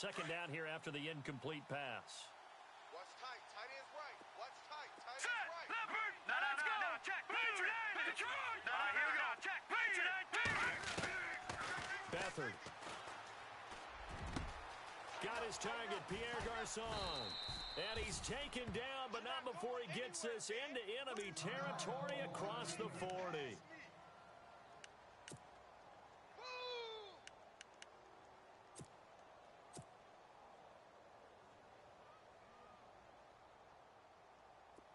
Second down here after the incomplete pass. Watch tight. Tight end's right. Watch tight. Tight end's Set. right. Leopard. Now, let's go. Now, check. Patriot. Detroit. Now, here we go. Check. Patriot. Beathard. Got his target, Pierre Garçon. And he's taken down, but not before he gets this into enemy territory across the 40.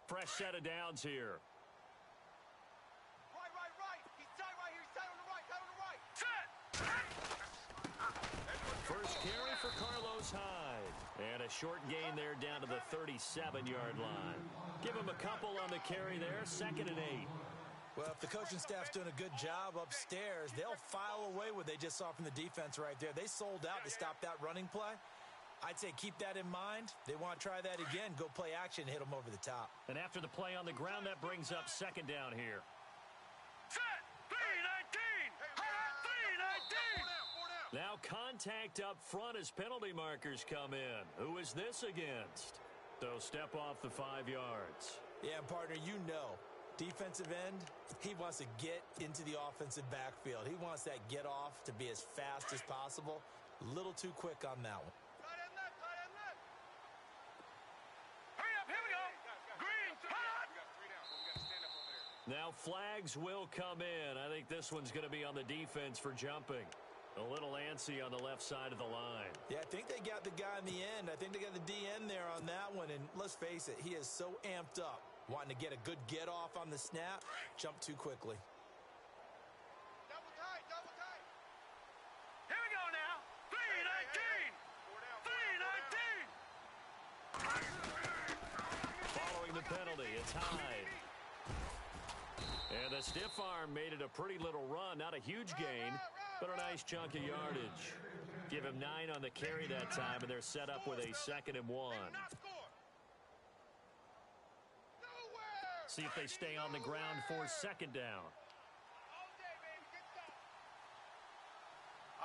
Fresh set of downs here. Right. He's tight right here. He's tight on the right. Tight on the right. Set. First carry for Carlos Hyde. And a short gain there down to the 37-yard line. Give him a couple on the carry there. 2nd and 8. Well, if the coaching staff's doing a good job upstairs, they'll file away what they just saw from the defense right there. They sold out to stop that running play. I'd say keep that in mind. They want to try that again. Go play action, hit them over the top. And after the play on the ground, that brings up 2nd down here. Set. 3-19. 3-19. Now contact up front as penalty markers come in. Who is this against? So step off the 5 yards. Yeah, partner, you know. Defensive end, he wants to get into the offensive backfield. He wants that get off to be as fast as possible. A little too quick on that one. Tight end left. Hurry up. Here we go. Green. Hot. We got 3 down. We got to stand up over there. Now flags will come in. I think this one's going to be on the defense for jumping. A little antsy on the left side of the line. Yeah, I think they got the guy in the end. I think they got the DN there on that one. And let's face it, he is so amped up, wanting to get a good get off on the snap, jump too quickly. Double tight. Here we go now. 3-19. 3-19. Following the penalty, it's Hyde. And the stiff arm made it a pretty little run. Not a huge gain, but a nice chunk of yardage. Give him 9 on the carry that time, and they're set up with a 2nd and 1. See if they stay on the ground for 2nd down. All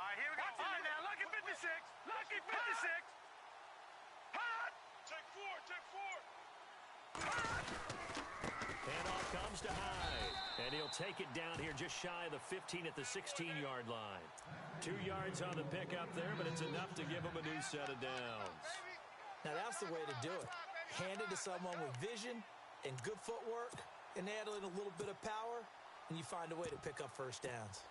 right, here we go. All right, now, lucky 56. Lucky 56. Hot. Take 4. Handoff comes to Hyde. And he'll take it down here just shy of the 15 at the 16-yard line. 2 yards on the pickup there, but it's enough to give him a new set of downs. Now, that's the way to do it. Hand it to someone with vision and good footwork, and add in a little bit of power, and you find a way to pick up first downs.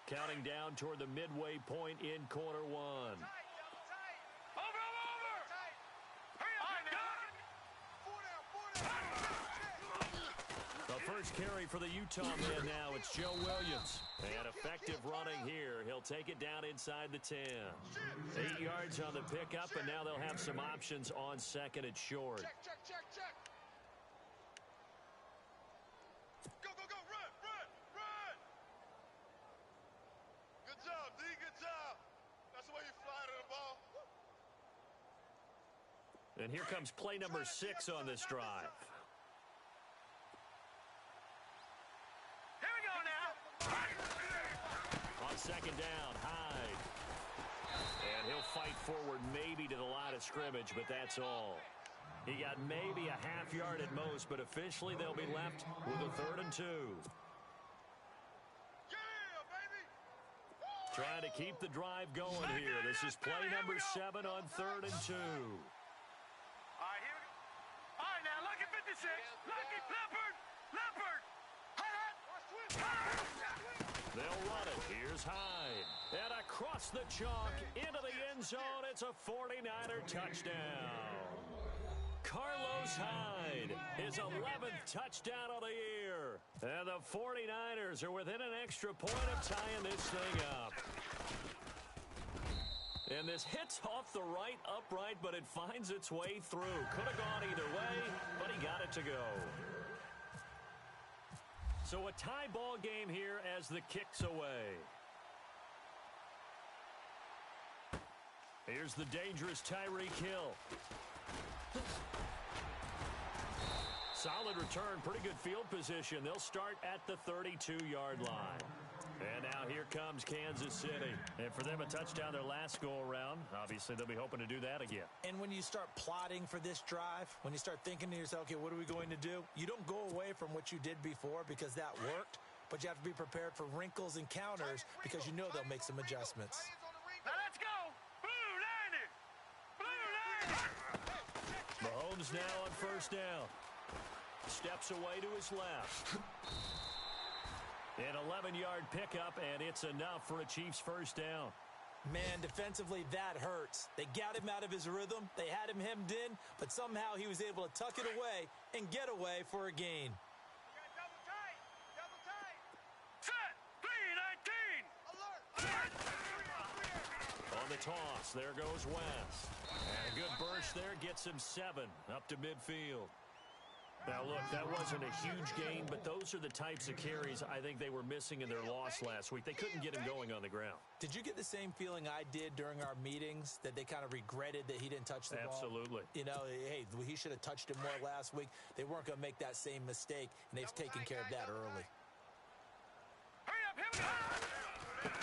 Counting down toward the midway point in quarter 1. Over. Hurry up. The first carry for the Utah man now. It's Joe Williams. And effective running here. He'll take it down inside the 10. 8 yards on the pickup, and now they'll have some options on 2nd and short. Check. Go. Run. Good job, D. Good job. That's the way you fly to the ball. And here comes play number 6 on this drive. Here we go now. On 2nd down, Hyde. And he'll fight forward maybe to the line of scrimmage, but that's all. He got maybe a half yard at most, but officially they'll be left with a 3rd and 2. Yeah, baby. Trying to keep the drive going here. This is play number 7 on 3rd and 2. All right, here we go. All right, now, lucky 56. Lucky Leopard. They'll run it. Here's Hyde. And across the chalk into the end zone. It's a 49er touchdown. Carlos Hyde, his 11th touchdown of the year. And the 49ers are within an extra point of tying this thing up. And this hits off the right upright, but it finds its way through. Could have gone either way, but he got it to go. So a tie ball game here as the kick's away. Here's the dangerous Tyreek Hill. Solid return, pretty good field position. They'll start at the 32-yard line. And now here comes Kansas City. And for them, a touchdown their last go-around. Obviously, they'll be hoping to do that again. And when you start plotting for this drive, when you start thinking to yourself, okay, what are we going to do? You don't go away from what you did before because that worked, but you have to be prepared for wrinkles and counters because you know they'll make some adjustments. Now let's go. Blue line it. Blue line it. Mahomes now on first down. Steps away to his left. An 11-yard pickup, and it's enough for a Chiefs first down. Man, defensively, that hurts. They got him out of his rhythm. They had him hemmed in, but somehow he was able to tuck it away and get away for a gain. Double tight. Double tight. Set. 3-19. Alert. On the toss, there goes West. And a good burst there gets him 7 up to midfield. Now, look, that wasn't a huge gain, but those are the types of carries I think they were missing in their loss last week. They couldn't get him going on the ground. Did you get the same feeling I did during our meetings, that they kind of regretted that he didn't touch the ball? Absolutely. You know, hey, he should have touched him more last week. They weren't going to make that same mistake, and they've taken care of that early. Hurry up, here we go.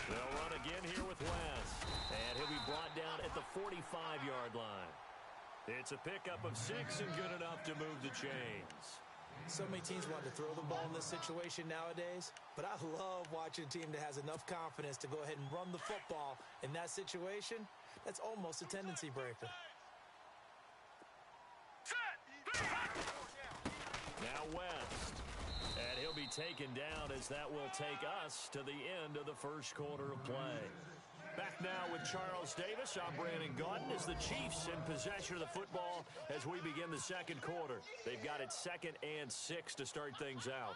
They'll run again here with West. And he'll be brought down at the 45-yard line. It's a pickup of 6 and good enough to move the chains. So many teams want to throw the ball in this situation nowadays, but I love watching a team that has enough confidence to go ahead and run the football. In that situation, that's almost a tendency breaker. Set. Now West. And he'll be taken down as that will take us to the end of the first quarter of play. Back now with Charles Davis. I'm Brandon Gaudin as the Chiefs in possession of the football as we begin the second quarter. They've got it 2nd and 6 to start things out.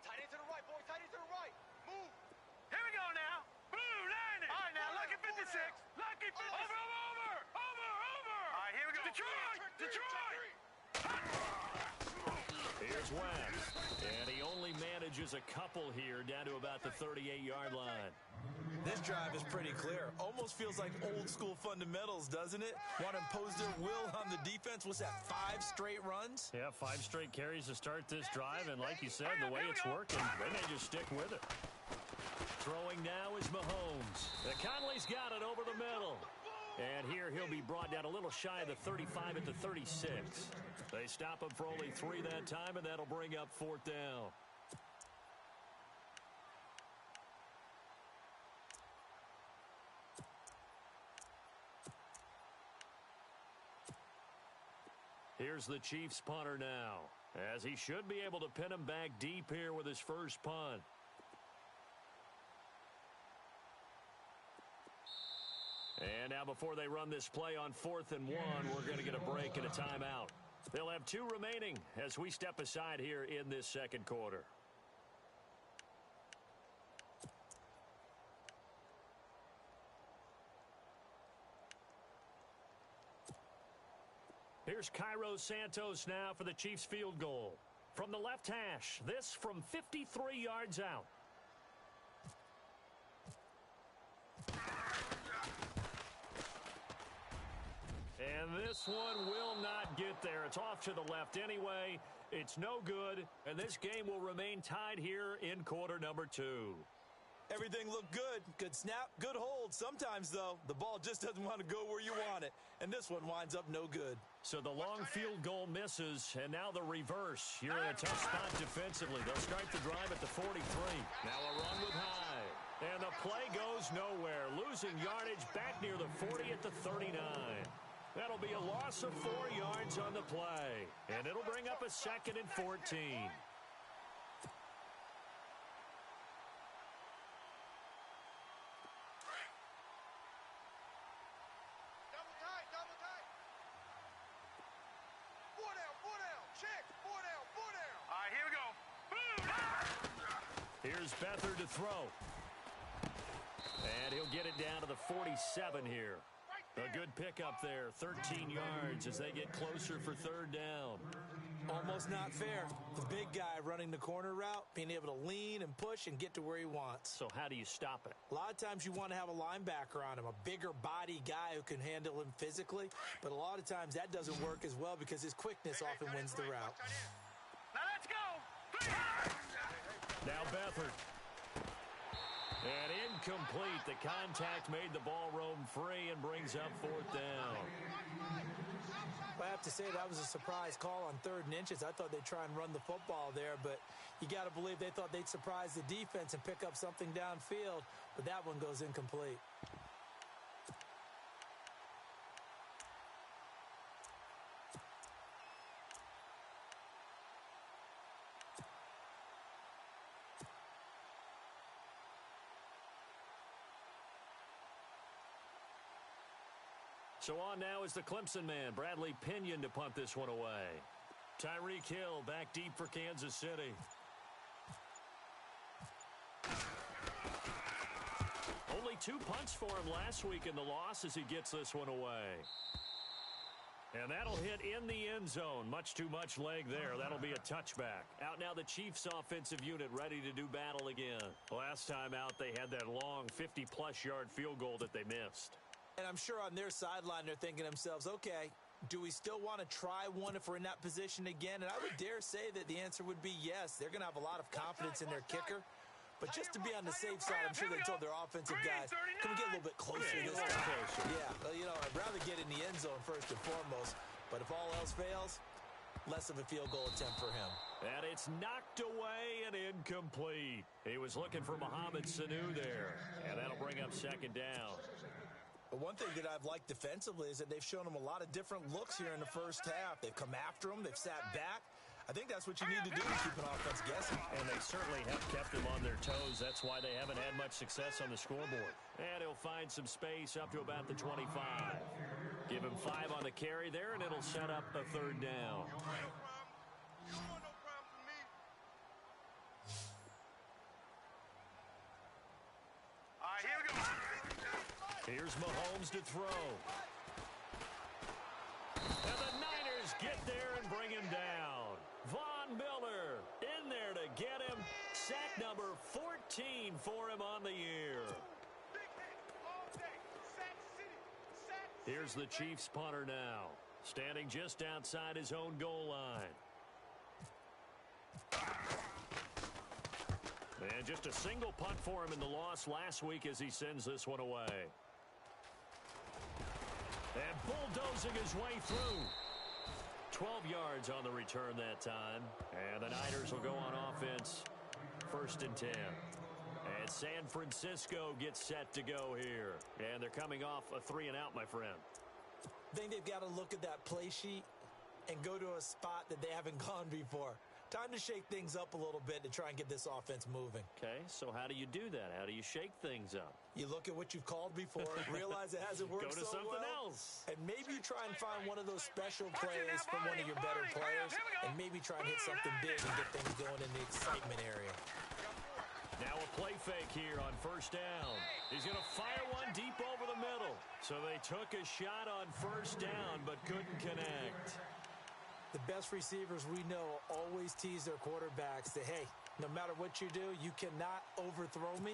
Tight end to the right, boy. Tight end to the right. Move. Here we go now. Blue line it. All right, now, lucky 56. Lucky 56. Over. All right, here we go. Detroit. Here's West. And he only manages a couple here down to about the 38-yard line. This drive is pretty clear. Almost feels like old school fundamentals, doesn't it? Want to impose their will on the defense. What's that, 5 straight runs? Yeah, 5 straight carries to start this drive. And like you said, the way it's working, they may just stick with it. Throwing now is Mahomes. Conley's got it over the middle. And here he'll be brought down a little shy of the 35 at the 36. They stop him for only 3 that time, and that'll bring up 4th down. Here's the Chiefs punter now, as he should be able to pin him back deep here with his first punt. And now before they run this play on 4th and 1, we're going to get a break and a timeout. They'll have 2 remaining as we step aside here in this second quarter. Here's Cairo Santos now for the Chiefs field goal. From the left hash, this from 53 yards out. And this one will not get there. It's off to the left anyway. It's no good, and this game will remain tied here in quarter number 2. Everything looked good. Good snap, good hold. Sometimes, though, the ball just doesn't want to go where you want it. And this one winds up no good. So the long field goal misses, and now the reverse. You're in a tough spot defensively. They'll start the drive at the 43. Now a run with Hyde. And the play goes nowhere. Losing yardage back near the 40 at the 39. That'll be a loss of 4 yards on the play. And it'll bring up a 2nd and 14. Double tight. 4 down. Check. 4 down. All right, here we go. Here's Beathard to throw. And he'll get it down to the 47 here. A good pickup there, 13 yards as they get closer for 3rd down. Almost not fair. The big guy running the corner route, being able to lean and push and get to where he wants. So how do you stop it? A lot of times you want to have a linebacker on him, a bigger body guy who can handle him physically. But a lot of times that doesn't work as well because his quickness often wins the route. Beathard. And incomplete. The contact made the ball roam free and brings up fourth down. I have to say that was a surprise call on 3rd and inches. I thought they'd try and run the football there, but you got to believe they thought they'd surprise the defense and pick up something downfield, but that one goes incomplete. So on now is the Clemson man, Bradley Pinion, to punt this one away. Tyreek Hill back deep for Kansas City. Only 2 punts for him last week in the loss as he gets this one away. And that'll hit in the end zone. Much too much leg there. That'll be a touchback. Out now the Chiefs offensive unit ready to do battle again. Last time out they had that long 50-plus yard field goal that they missed. And I'm sure on their sideline they're thinking to themselves, okay, do we still want to try one if we're in that position again? And I would dare say that the answer would be yes. They're going to have a lot of confidence in their kicker. But just to be on the safe side, I'm sure they told their offensive guys, can we get a little bit closer this time? Yeah, well, you know, I'd rather get in the end zone first and foremost. But if all else fails, less of a field goal attempt for him. And it's knocked away and incomplete. He was looking for Mohamed Sanu there. And that'll bring up 2nd down. But one thing that I've liked defensively is that they've shown him a lot of different looks here in the first half. They've come after him. They've sat back. I think that's what you need to do to keep an offense guessing. And they certainly have kept them on their toes. That's why they haven't had much success on the scoreboard. And he'll find some space up to about the 25. Give him 5 on the carry there, and it'll set up a 3rd down. All right, here we go. Here's Mahomes to throw. And the Niners get there and bring him down. Von Miller in there to get him. Sack number 14 for him on the year. Here's the Chiefs punter now, standing just outside his own goal line. And just a single punt for him in the loss last week as he sends this one away. And bulldozing his way through. 12 yards on the return that time. And the Niners will go on offense. 1st and 10. And San Francisco gets set to go here. And they're coming off a 3-and-out, my friend. I think they've got to look at that play sheet and go to a spot that they haven't gone before. Time to shake things up a little bit to try and get this offense moving. Okay, so how do you do that? How do you shake things up? You look at what you've called before, realize it hasn't worked so well. Go to something else. And maybe you try and find one of those special plays from one of your better players, and maybe try and hit something big and get things going in the excitement area. Now a play fake here on 1st down. He's going to fire one deep over the middle. So they took a shot on 1st down, but couldn't connect. The best receivers we know always tease their quarterbacks that, hey, no matter what you do, you cannot overthrow me.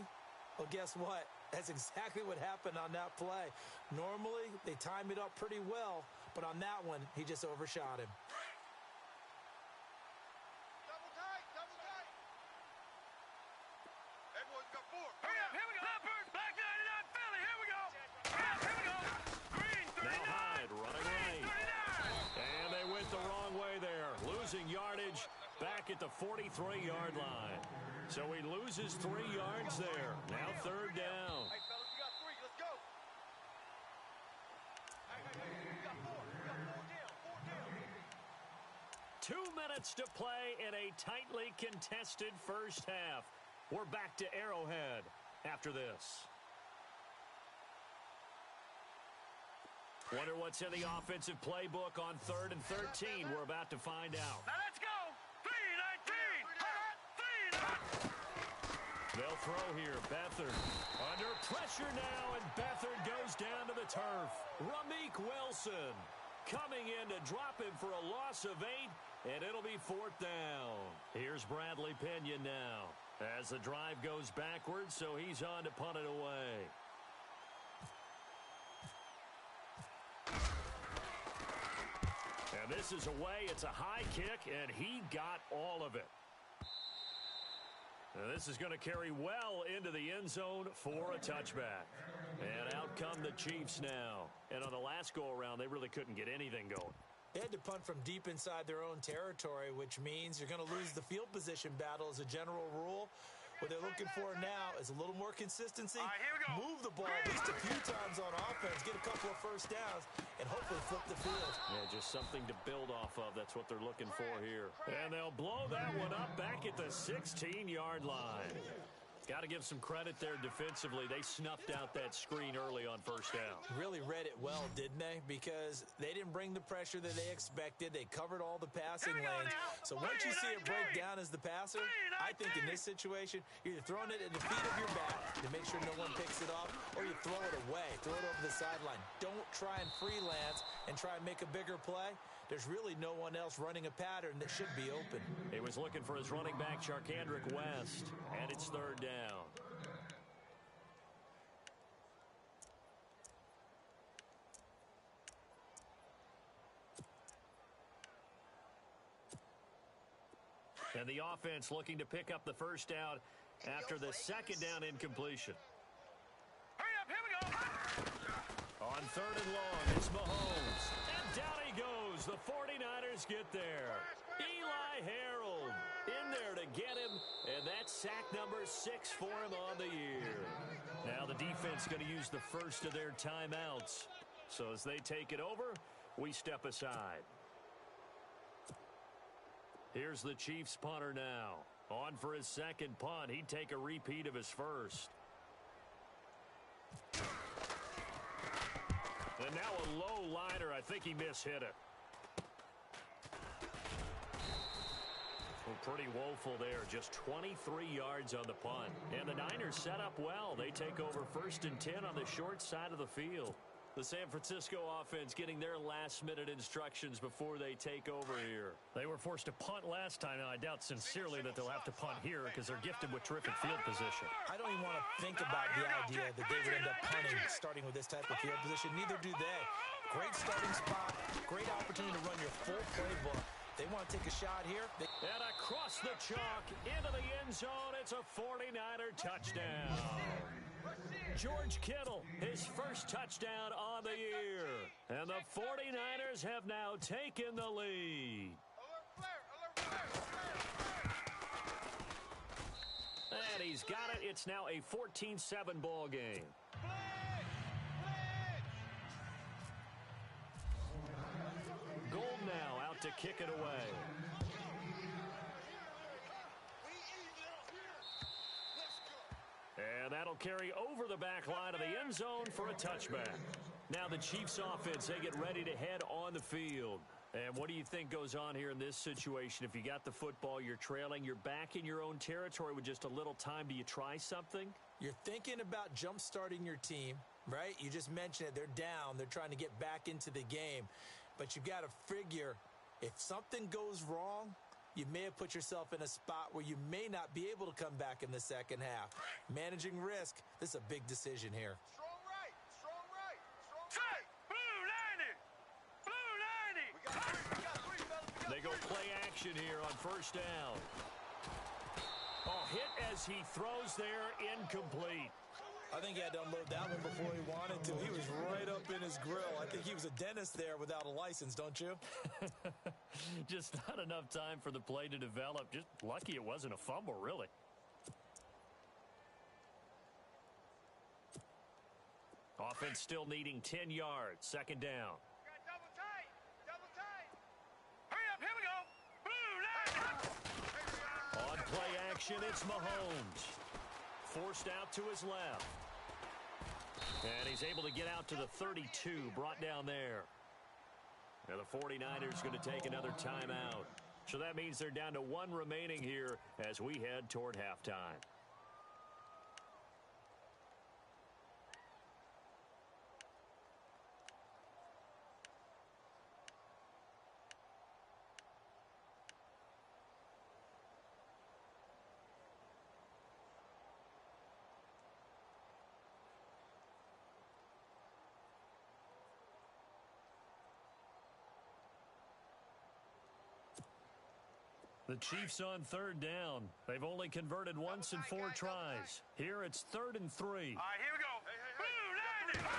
Well, guess what? That's exactly what happened on that play. Normally, they time it up pretty well, but on that one, he just overshot him. Double tight, double tight. Hey, boys, we got 4. Hurry up, here we go. Leopard, Black 99, Philly, here we go. Here we go. Green, 39. Now Hyde running right. 39. And they went the wrong way there. Losing yardage back at the 43-yard line. So he loses 3 yards there. Now 3rd down. Hey, fellas, we got 3. Let's go. Hey, we got 4. We got 4 down. 2 minutes to play in a tightly contested first half. We're back to Arrowhead after this. Wonder what's in the offensive playbook on 3rd and 13. We're about to find out. Now let's go. 3-19. 3-19. They'll throw here. Beathard under pressure now, and Beathard goes down to the turf. Ramik Wilson coming in to drop him for a loss of 8, and it'll be 4th down. Here's Bradley Pinion now as the drive goes backwards, so he's on to punt it away. And this is away. It's a high kick, and he got all of it. And this is going to carry well into the end zone for a touchback. And out come the Chiefs now. And on the last go-around, they really couldn't get anything going. They had to punt from deep inside their own territory, which means you're going to lose the field position battle as a general rule. What they're looking for now is a little more consistency. All right, here we go. Move the ball at least a few times on offense, get a couple of first downs, and hopefully flip the field. Yeah, just something to build off of. That's what they're looking for here. And they'll blow that one up back at the 16-yard line. Got to give some credit there defensively. They snuffed out that screen early on first down. Really read it well, didn't they? Because they didn't bring the pressure that they expected. They covered all the passing lanes. So once you see it break down as the passer, I think in this situation, you're either throwing it at the feet of your back to make sure no one picks it off, or you throw it away, throw it over the sideline. Don't try and freelance and try and make a bigger play. There's really no one else running a pattern that should be open. He was looking for his running back, Charkandrick West, and it's third down. And the offense looking to pick up the first down after the second down incompletion. Hurry up, here we go. On third and long, it's Mahomes. And down he goes. The 49ers get there. Eli Harold in there to get him. And that's sack number 6 for him on the year. Now the defense going to use the first of their timeouts. So as they take it over, we step aside. Here's the Chiefs punter now. On for his second punt. He'd take a repeat of his first. And now a low liner. I think he mishit it. Well, pretty woeful there. Just 23 yards on the punt. And the Niners set up well. They take over 1st and 10 on the short side of the field. The San Francisco offense getting their last-minute instructions before they take over here. They were forced to punt last time. Now, I doubt sincerely that they'll have to punt here because they're gifted with terrific field position. I don't even want to think about the idea that they would end up punting starting with this type of field position. Neither do they. Great starting spot, great opportunity to run your full playbook. They want to take a shot here. And across the chalk into the end zone, it's a 49er touchdown. George Kittle, his first touchdown on the year. And the 49ers have now taken the lead. And he's got it. It's now a 14-7 ball game. Gold now out to kick it away. And that'll carry over the back line of the end zone for a touchback. Now the Chiefs offense, they get ready to head on the field. And what do you think goes on here in this situation? If you got the football, you're trailing, you're back in your own territory with just a little time. Do you try something? You're thinking about jump-starting your team, right? You just mentioned it. They're down. They're trying to get back into the game. But you've got to figure if something goes wrong, you may have put yourself in a spot where you may not be able to come back in the second half. Managing risk, this is a big decision here. Strong right, strong right, strong Set. right. Blue lining. Blue lining. We got three, fellas. They go play action here on first down. Oh, hit as he throws there, incomplete. I think he had to unload that one before he wanted to. He was right up in his grill. I think he was a dentist there without a license, don't you? Just not enough time for the play to develop. Just lucky it wasn't a fumble, really. Offense still needing 10 yards. Second down. Got double tight. Double tight. Hurry up, here we go. Blue lining. On play action, it's Mahomes. Forced out to his left. And he's able to get out to the 32, brought down there. And the 49ers going to take another timeout. So that means they're down to one remaining here as we head toward halftime. The Chiefs on third down. They've only converted once in 4 tries. Here it's 3rd and 3. All right, here we go. Blue landing.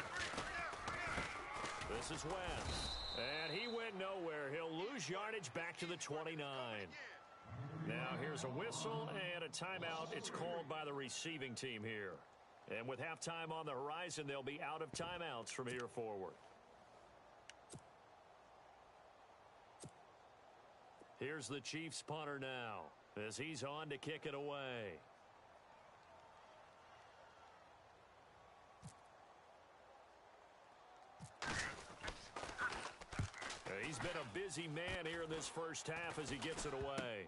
This is West. And he went nowhere. He'll lose yardage back to the 29. Now here's a whistle and a timeout. It's called by the receiving team here. And with halftime on the horizon, they'll be out of timeouts from here forward. Here's the Chiefs punter now as he's on to kick it away. He's been a busy man here in this first half as he gets it away.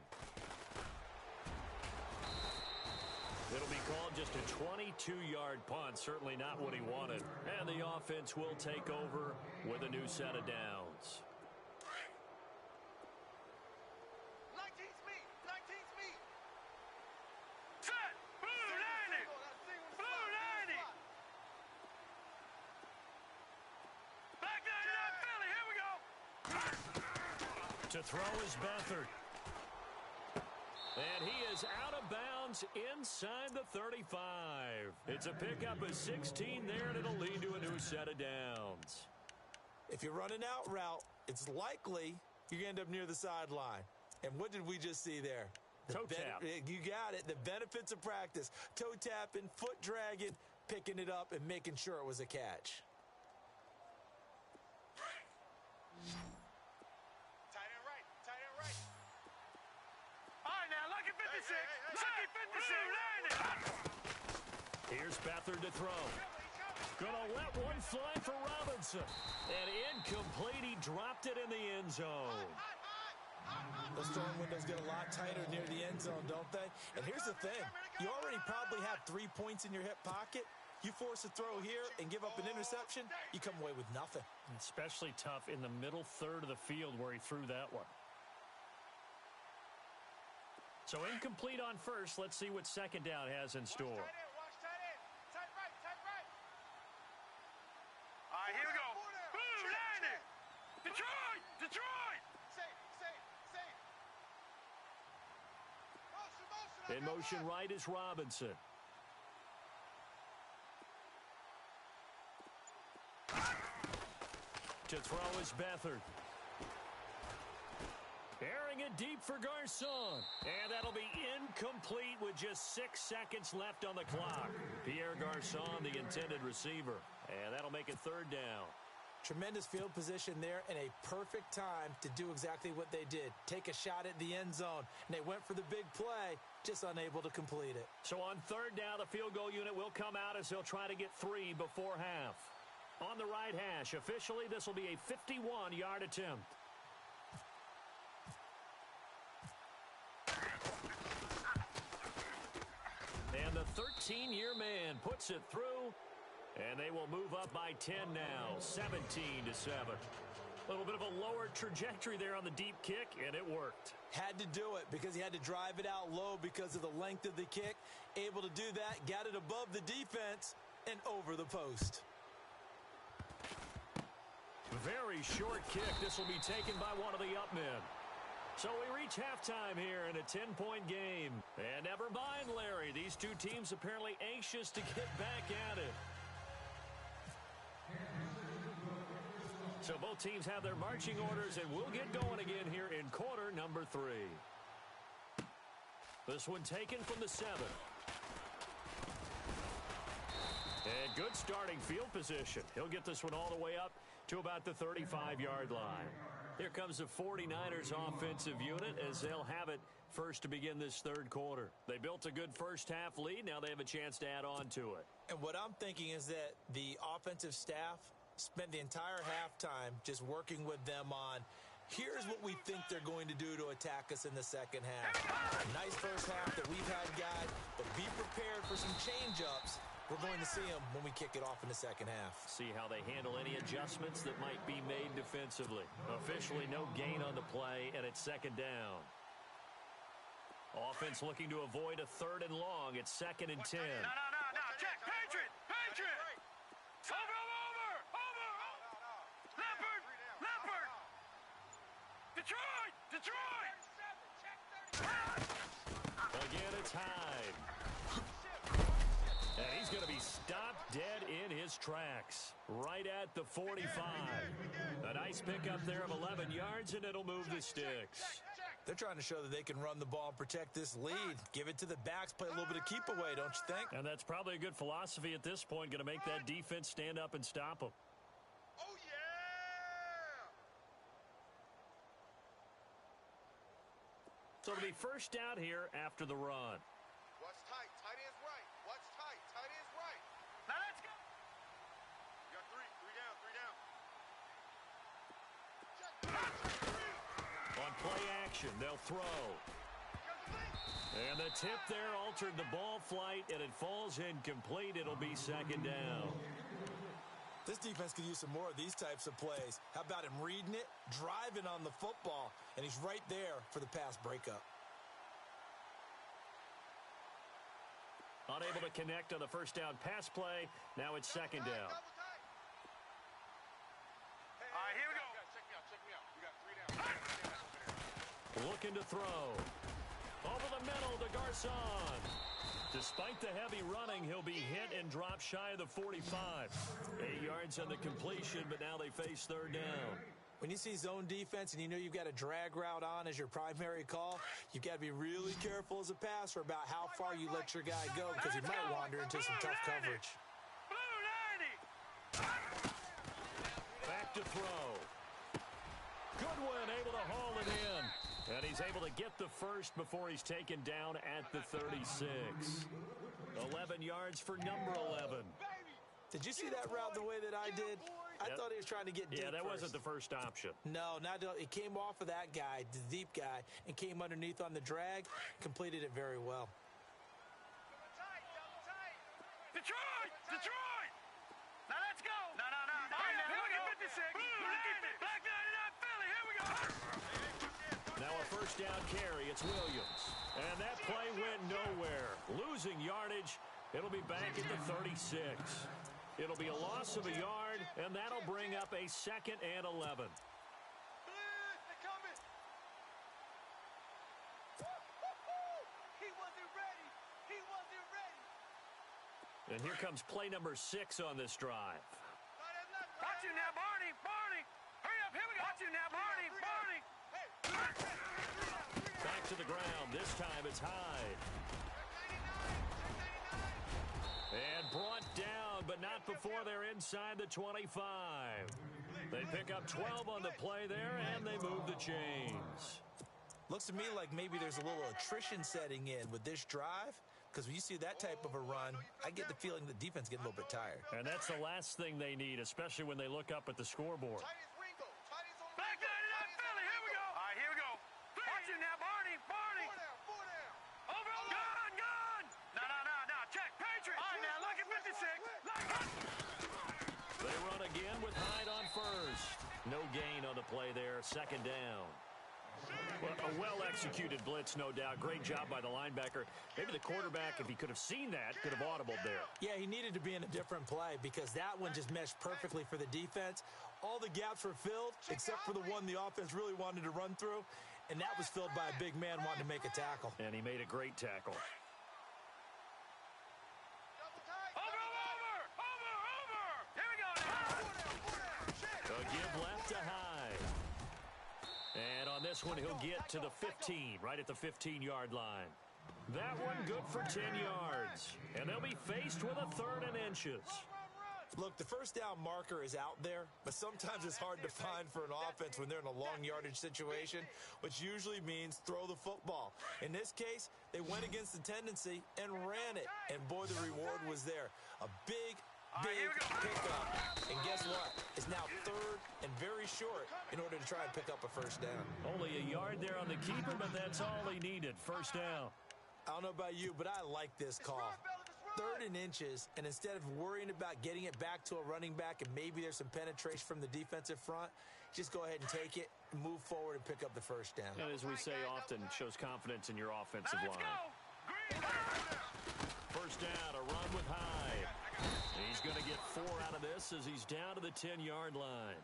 It'll be called just a 22-yard punt. Certainly not what he wanted. And the offense will take over with a new set of downs. 19's me. 19's me. Set. Blue landing. Blue landing. Back there, not Philly. Here we go. To throw is Beathard. And he is out of bounds inside the 35. It's a pickup of 16 there, and it'll lead to a new set of downs. If you're running out route, it's likely you're going to end up near the sideline. And what did we just see there? Toe tap. You got it. The benefits of practice. Toe tapping, foot dragging, picking it up, and making sure it was a catch. Tight end right. Tight end right. All right, now, lucky 56. Lucky 56. Here's Beathard to throw. Gonna let one fly for Robinson. And incomplete. He dropped it in the end zone. Those throwing windows get a lot tighter near the end zone, don't they? And here's the thing. You already probably have 3 points in your hip pocket. You force a throw here and give up an interception, you come away with nothing. Especially tough in the middle third of the field where he threw that one. So incomplete on first. Let's see what second down has in store. Watch tight end. Tight right. Tight right. All right, here we go. Blue landing. Detroit. Detroit. Safe. In motion right is Robinson. To throw is Beathard. Airing it deep for Garçon. And that'll be incomplete with just 6 seconds left on the clock. Pierre Garçon, the intended receiver. And that'll make it third down. Tremendous field position there and a perfect time to do exactly what they did. Take a shot at the end zone. And they went for the big play, just unable to complete it. So on third down, the field goal unit will come out as they'll try to get 3 before half. On the right hash, officially, this will be a 51-yard attempt. And the 13-year man puts it through, and they will move up by 10 now, 17-7. A little bit of a lower trajectory there on the deep kick, and it worked. Had to do it because he had to drive it out low because of the length of the kick. Able to do that, got it above the defense, and over the post. Very short kick. This will be taken by one of the up men. So we reach halftime here in a 10-point game. And never mind, Larry. These two teams apparently anxious to get back at it. So both teams have their marching orders, and we'll get going again here in quarter number 3. This one taken from the 7. And good starting field position. He'll get this one all the way up to about the 35-yard line. Here comes the 49ers offensive unit as they'll have it first to begin this third quarter. They built a good first half lead. Now they have a chance to add on to it. And what I'm thinking is that the offensive staff spent the entire halftime just working with them on, here's what we think they're going to do to attack us in the second half. A nice first half that we've had, guys, but be prepared for some change-ups. We're going to see them when we kick it off in the second half. See how they handle any adjustments that might be made defensively. Officially no gain on the play, and it's second down. Offense looking to avoid a third and long. It's 2nd and 10. No. Check. Patriot. Over. Leopard. Detroit. it's Hyde. And he's going to be stopped dead in his tracks, right at the 45. A nice pickup there of 11 yards, and it'll move the sticks. They're trying to show that they can run the ball and protect this lead. Give it to the backs, play a little bit of keep away, don't you think? And that's probably a good philosophy at this point, going to make that defense stand up and stop them. Oh, yeah! So it'll be first down here after the run. Watch tight. Tight end's right. Watch tight. Tight end's right. Now let's go. You got three. Three down. Three down. On play action, they'll throw. And the tip there altered the ball flight, and it falls incomplete. It'll be second down. This defense could use some more of these types of plays. How about him reading it, driving on the football, and he's right there for the pass breakup. Unable to connect on the first down pass play. Now it's second down. All right, here we go. Check me out. Check me out. You got three down. Looking to throw. Over the middle to Garcon. Despite the heavy running, he'll be hit and drop shy of the 45. 8 yards on the completion, but now they face third down. When you see zone defense and you know you've got a drag route on as your primary call, you've got to be really careful as a passer about how far you let your guy go because he might wander into some tough coverage. Blue 90. Back to throw. Goodwin able to haul it in. And he's able to get the first before he's taken down at the 36. 11 yards for number 11. Did you see that route the way that I did? I thought he was trying to get deep. Yeah, that first. wasn't the first option. No, it came off of that guy, the deep guy, and came underneath on the drag, completed it very well. Detroit! Detroit! Now let's go! No. All right, now look at 56. Look at it. Black 99 Philly. Here we go. Now a first down carry. It's Williams. And that play went nowhere. Losing yardage. It'll be back at the 36. It'll be a loss of a yard, and that'll bring up a 2nd and 11. They're coming. He wasn't ready. He wasn't ready. And here comes play number 6 on this drive. Watch you now, Barney. Barney. Hurry up. Here we go. Watch you now, Barney. Barney. Back to the ground. This time it's Hyde. And brought down, but not before they're inside the 25. They pick up 12 on the play there, and they move the chains. Looks to me like maybe there's a little attrition setting in with this drive, because when you see that type of a run, I get the feeling the defense getting a little bit tired. And that's the last thing they need, especially when they look up at the scoreboard. Black 99 Philly. Here we go. All right, here we go. Watch you now, Barney. Barney. Four down. Over. Gone. No. Check. Patriots. All right, now look at 56. They run again with Hyde on first. No gain on the play there. Second down. Well, a well-executed blitz, no doubt. Great job by the linebacker. Maybe the quarterback, if he could have seen that, could have audibled there. Yeah, he needed to be in a different play because that one just meshed perfectly for the defense. All the gaps were filled except for the one the offense really wanted to run through, and that was filled by a big man wanting to make a tackle. And he made a great tackle. Over. Here we go now. A give left to Hyde. And on this one, he'll get to the 15, right at the 15-yard line. That one good for 10 yards. And they'll be faced with a 3rd and inches. Look, the first down marker is out there, but sometimes it's hard to find for an offense when they're in a long yardage situation, which usually means throw the football. In this case, they went against the tendency and ran it, and boy, the reward was there. A big pickup. And guess what? It's now 3rd and very short in order to try and pick up a first down. Only a yard there on the keeper, but that's all he needed. First down. I don't know about you, but I like this call. 3rd and inches, and instead of worrying about getting it back to a running back and maybe there's some penetration from the defensive front, just go ahead and take it, move forward, and pick up the first down. And as we say often, shows confidence in your offensive line. First down, a run with Hyde. He's going to get 4 out of this as he's down to the 10-yard line.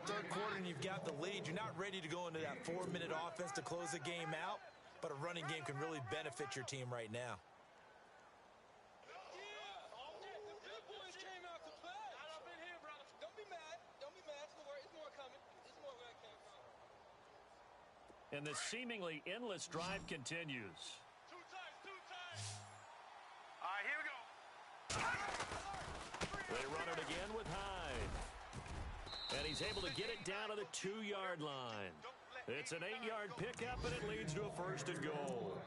3rd quarter and you've got the lead. You're not ready to go into that 4-minute offense to close the game out. but a running game can really benefit your team right now. And the seemingly endless drive continues. Two times. All right, here we go. They run it again with Hyde. And he's able to get it down to the 2-yard line. It's an 8-yard pickup, and it leads to a 1st and goal.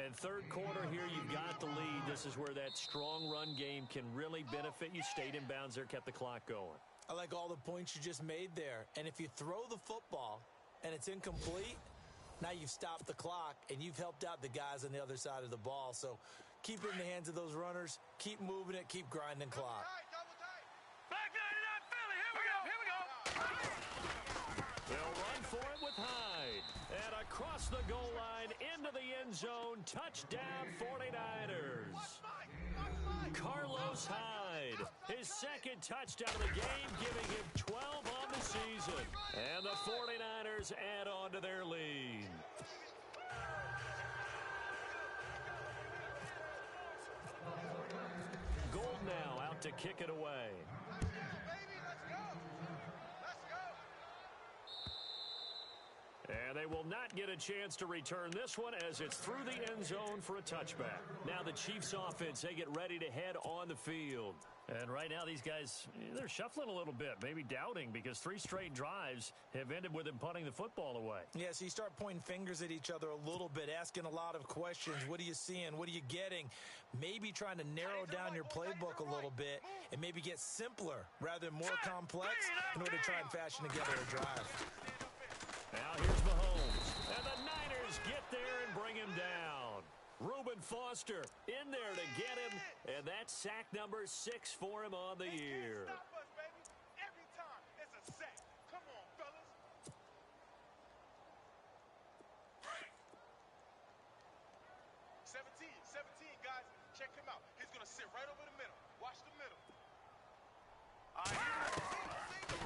And third quarter here, you've got the lead. This is where that strong run game can really benefit you. Stayed in bounds there, kept the clock going. I like all the points you just made there. And if you throw the football and it's incomplete, now you've stopped the clock, and you've helped out the guys on the other side of the ball. So keep it in the hands of those runners. Keep moving it. Keep grinding clock. Back 99 Philly. Here we go. They'll run for it with Hyde. And across the goal line, into the end zone. Touchdown, 49ers. Carlos Hyde, his second touchdown of the game, giving him 12 on the season. And the 49ers add on to their lead. Gold now out to kick it away. And they will not get a chance to return this one as it's through the end zone for a touchback. Now the Chiefs offense, they get ready to head on the field. And right now these guys, they're shuffling a little bit, maybe doubting, because 3 straight drives have ended with them punting the football away. Yeah, so you start pointing fingers at each other a little bit, asking a lot of questions. What are you seeing? What are you getting? Maybe trying to narrow down your playbook a little bit and maybe get simpler rather than more complex in order to try and fashion together a drive. Now here's Mahomes, and the Niners get there and bring him down. Reuben Foster in there to get him, and that's sack number 6 for him on the year. Stop us, baby. Every time it's a sack. Come on, fellas. 17, guys. Check him out. He's going to sit right over the middle. Watch the middle.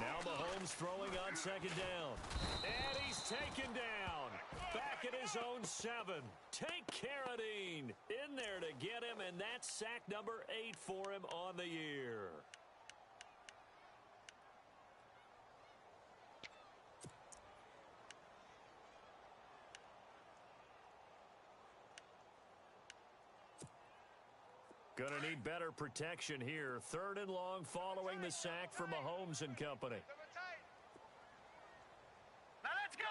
Now Mahomes throwing on 2nd down. And he's taken down. Back at his own 7. Tank Carradine in there to get him, and that's sack number 8 for him on the year. Gonna need better protection here. 3rd and long following the sack for Mahomes and company. Now let's go.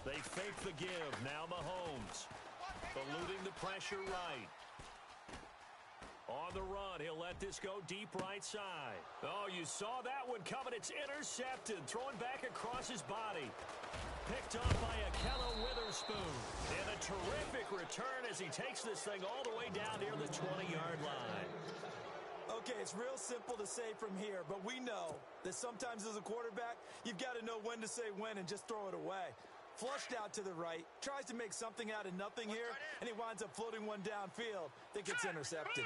They fake the give. Now Mahomes eluding the pressure right. On the run, he'll let this go deep right side. Oh, you saw that one coming. It's intercepted. Throwing back across his body. Picked off by Akello Witherspoon. And a terrific return as he takes this thing all the way down near the 20-yard line. Okay, it's real simple to say from here, but we know that sometimes as a quarterback, you've got to know when to say when and just throw it away. Flushed out to the right, tries to make something out of nothing here, and he winds up floating one downfield that gets intercepted.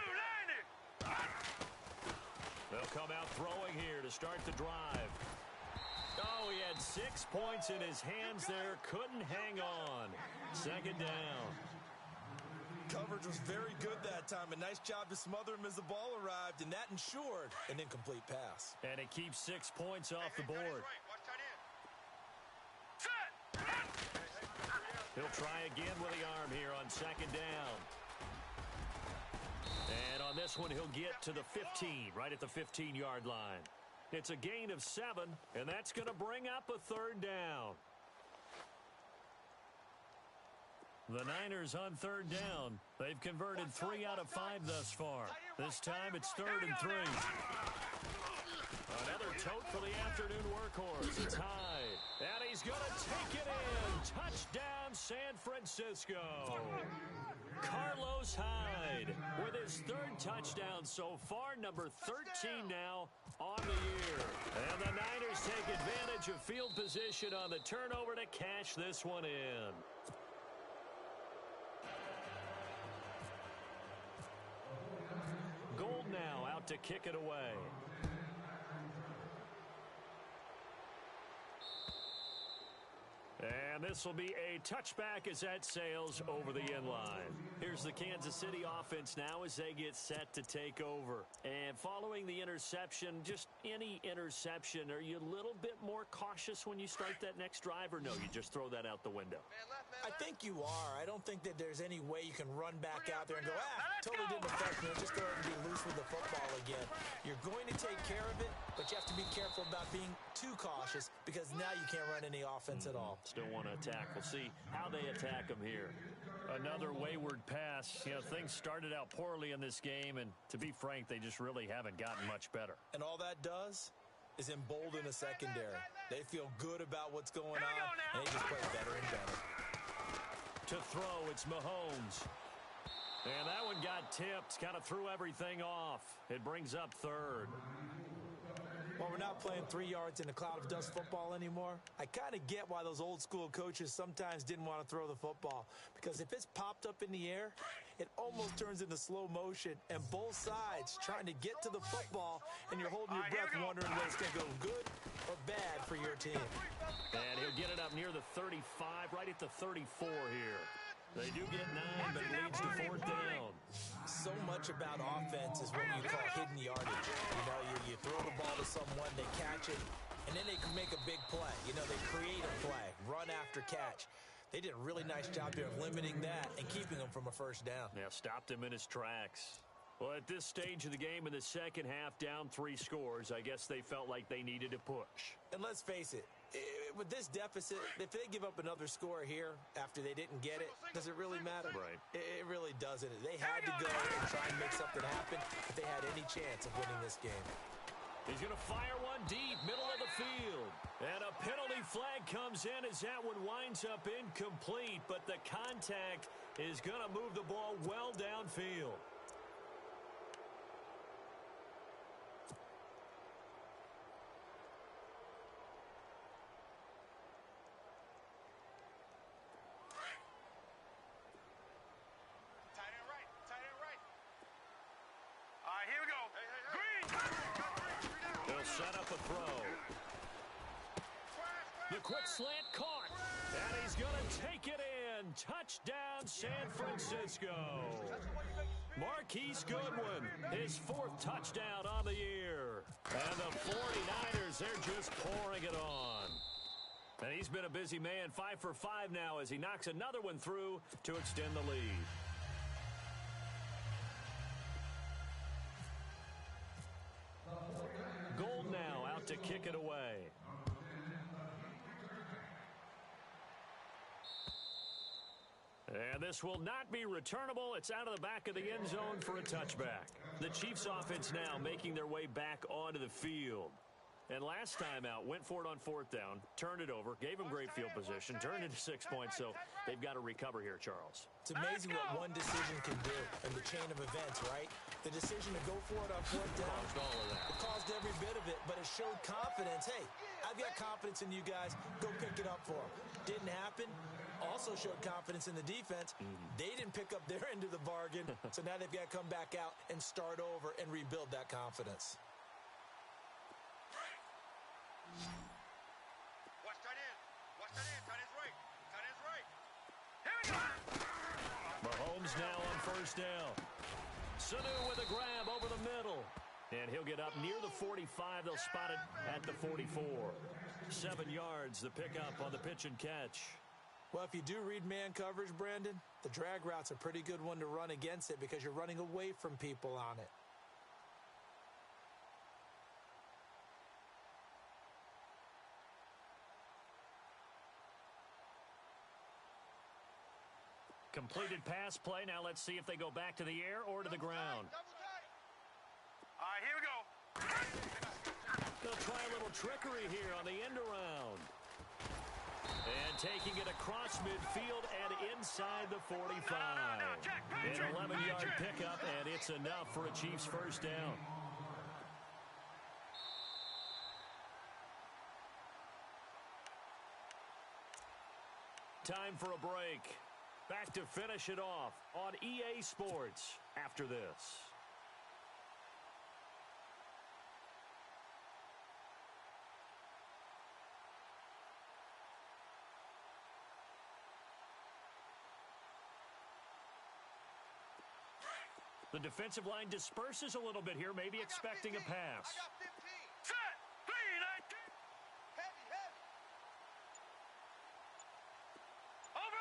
They'll come out throwing here to start the drive. Oh, he had 6 points in his hands there. Couldn't hang on. 2nd down. Coverage was very good that time. A nice job to smother him as the ball arrived, and that ensured an incomplete pass. And it keeps 6 points off the board. He'll try again with the arm here on 2nd down. And on this one, he'll get to the 15, right at the 15-yard line. It's a gain of 7, and that's going to bring up a 3rd down. The Niners on 3rd down. They've converted 3 out of 5 thus far. This time it's 3rd and 3. Another tote for the afternoon workhorse. It's Hyde. And he's going to take it in. Touchdown, San Francisco. Carlos Hyde with his 3rd touchdown so far, number 13 now on the year. And the Niners take advantage of field position on the turnover to cash this one in. Gold now out to kick it away. And And this will be a touchback as that sails over the end line. Here's the Kansas City offense now as they get set to take over. And following the interception, just any interception, are you a little bit more cautious when you start that next drive, or no, you just throw that out the window? I think you are. I don't think that there's any way you can run back out there and go, totally didn't affect me. Let's just go ahead and be loose with the football again. You're going to take care of it, but you have to be careful about being too cautious because now you can't run any offense at all. Still want to attack. We'll see how they attack them here. Another wayward pass. You know, things started out poorly in this game, and to be frank, they just really haven't gotten much better. And all that does is embolden the secondary. They feel good about what's going on, and they just play better and better. To throw, it's Mahomes. And that one got tipped, kind of threw everything off. It brings up third. Well, we're not playing 3 yards in a cloud of dust football anymore. I kind of get why those old school coaches sometimes didn't want to throw the football. Because if it's popped up in the air, it almost turns into slow motion. And both sides trying to get to the football, and you're holding your breath wondering whether it's going to go good or bad for your team. And he'll get it up near the 35, right at the 34 here. They do get 9, but it leads to fourth down. So much about offense is what you call hidden yardage. You know, you throw the ball to someone, they catch it, and then they can make a big play. You know, they create a play, run after catch. They did a really nice job there of limiting that and keeping him from a first down. Yeah, stopped him in his tracks. Well, at this stage of the game in the second half, down 3 scores, I guess they felt like they needed a push. And let's face it, with this deficit, if they give up another score here after they didn't get it, does it really matter? Right. It really doesn't. They had to go and try and make something happen if they had any chance of winning this game. He's going to fire one deep, middle of the field. And a penalty flag comes in as that one winds up incomplete, but the contact is going to move the ball well downfield. Set up a throw. The quick slant caught. And he's going to take it in. Touchdown, San Francisco. Marquise Goodwin, his 4th touchdown on the year. And the 49ers, they're just pouring it on. And he's been a busy man, 5 for 5 now as he knocks another one through to extend the lead. Gold now out to kick it away. And this will not be returnable. It's out of the back of the end zone for a touchback. The Chiefs offense now making their way back onto the field. And last time out, went for it on 4th down, turned it over, gave them great field position, turned it to 6 points, so they've got to recover here, Charles. It's amazing what one decision can do in the chain of events, right? The decision to go for it on 4th down. Caused all of that. It caused every bit of it, but it showed confidence. Hey, I've got confidence in you guys. Go pick it up for them. Didn't happen. Also showed confidence in the defense. They didn't pick up their end of the bargain, so now they've got to come back out and start over and rebuild that confidence. Watch tight end. Watch tight end. Tight end's right. Tight end's right. Here we go. Mahomes now on 1st down. Sanu with a grab over the middle. And he'll get up near the 45. They'll spot it at the 44. 7 yards, the pickup on the pitch and catch. Well, if you do read man coverage, Brandon, the drag route's a pretty good one to run against it because you're running away from people on it. Completed pass play. Now let's see if they go back to the air or to the ground. All right, here we go. They'll try a little trickery here on the end around. And taking it across midfield and inside the 45. An 11-yard pickup, and it's enough for a Chiefs first down. Time for a break. Back to finish it off on EA Sports after this. The defensive line disperses a little bit here, maybe expecting a pass. I got 15. Set. 3-19. Heavy, heavy. Over.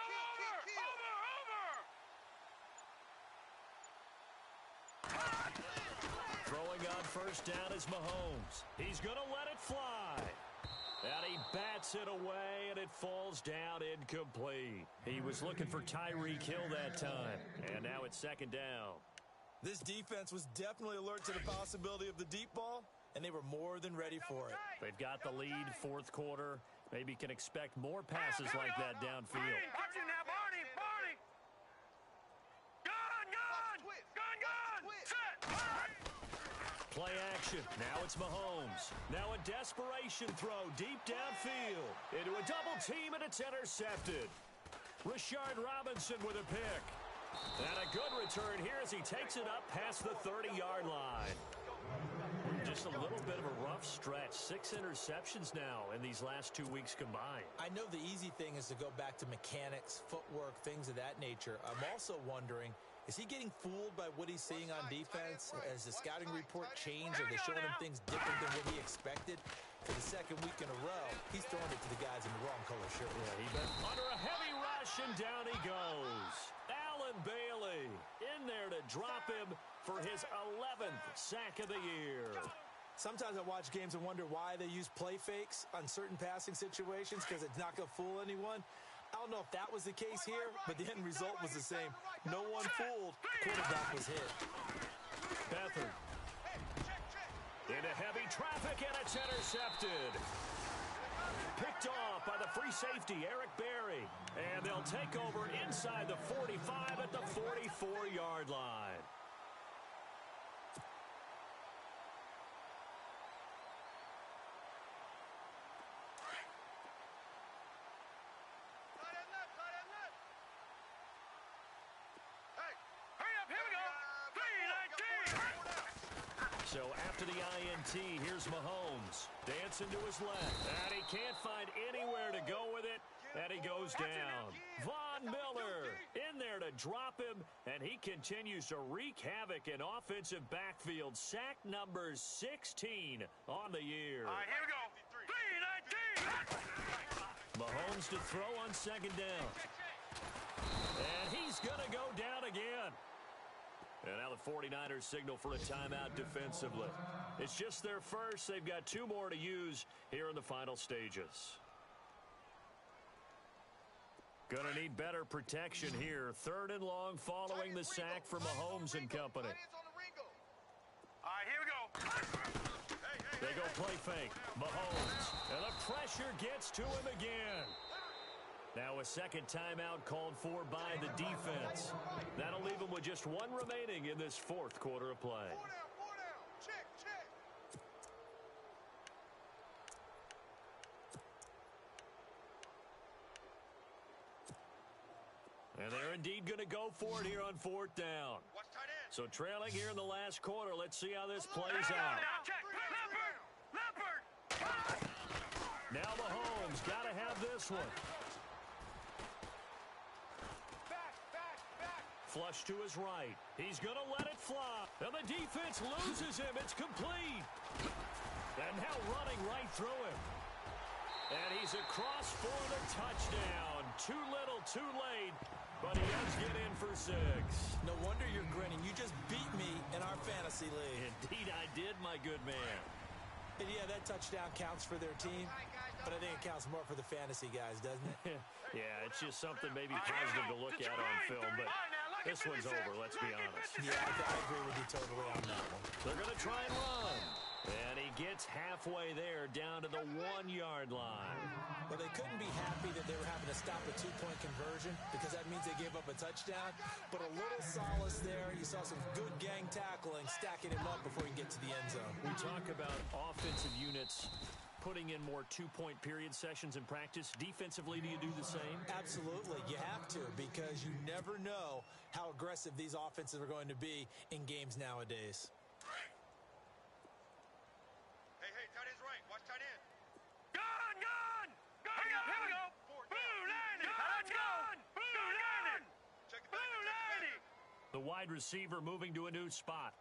Throwing on first down is Mahomes. He's going to let it fly. And he bats it away, and it falls down incomplete. He was looking for Tyreek Hill that time, and now it's second down. This defense was definitely alert to the possibility of the deep ball, and they were more than ready for it. They've got the lead, fourth quarter. Maybe can expect more passes like that downfield. Watch it now, Barney. Barney. Gun. Set. Play action. Now it's Mahomes. Now a desperation throw deep downfield. Into a double team, and it's intercepted. Rashard Robinson with a pick. And a good return here as he takes it up past the 30-yard line. Just a little bit of a rough stretch. 6 interceptions now in these last 2 weeks combined. I know the easy thing is to go back to mechanics, footwork, things of that nature. I'm also wondering, is he getting fooled by what he's seeing on defense? Has the scouting report changed? Are they showing him things different than what he expected? For the second week in a row, he's throwing it to the guys in the wrong color shirt. Yeah, he's been under a heavy rush, and down he goes. Allen Bailey in there to drop him for his 11th sack of the year. Sometimes I watch games and wonder why they use play fakes on certain passing situations, because it's not going to fool anyone. I don't know if that was the case here, but the end result was the same. No one fooled. Quarterback was hit. Beathard. Into heavy traffic, and it's intercepted. Picked off by the free safety, Eric Berry. And they'll take over inside the 45 at the 44-yard line. So after the INT, here's Mahomes. Dancing to his left. And he can't find anywhere to go with it. And he goes down. Von Miller in there to drop him. And he continues to wreak havoc in offensive backfield. Sack number 16 on the year. All right, here we go. 3-19. Mahomes to throw on second down. And he's going to go down again. And now the 49ers signal for a timeout defensively. It's just their first. They've got 2 more to use here in the final stages. Going to need better protection here. 3rd and long following the sack for Mahomes and company. All right, here we go. They go play fake. Mahomes. And the pressure gets to him again. Now a second timeout called for by the defense. That'll leave them with just 1 remaining in this 4th quarter of play. 4 down. Check. And they're indeed going to go for it here on 4th down. Watch tight end. So trailing here in the last quarter. Let's see how this plays out. Check. Leopard. Now Mahomes got to have this one. Flush to his right. He's going to let it fly. And the defense loses him. It's complete. And now running right through him. And he's across for the touchdown. Too little, too late. But he does get in for 6. No wonder you're grinning. You just beat me in our fantasy league. Indeed I did, my good man. And yeah, that touchdown counts for their team, but I think it counts more for the fantasy guys, doesn't it? Yeah, it's just something maybe positive to look at on film, but this one's over, let's be honest. Yeah, I agree with you totally on that one. They're going to try and run. And he gets halfway there, down to the 1-yard line. Well, they couldn't be happy that they were having to stop a 2-point conversion, because that means they gave up a touchdown. But a little solace there. You saw some good gang tackling, stacking him up before he can get to the end zone. We talk about offensive units putting in more 2-point period sessions in practice. Defensively, do you do the same? Absolutely. You have to, because you never know how aggressive these offenses are going to be in games nowadays. Hey, tight end's right. Watch tight end. Gun! Here we go. Blue landing. Let's go. Blue landing. Check it back. The wide receiver moving to a new spot.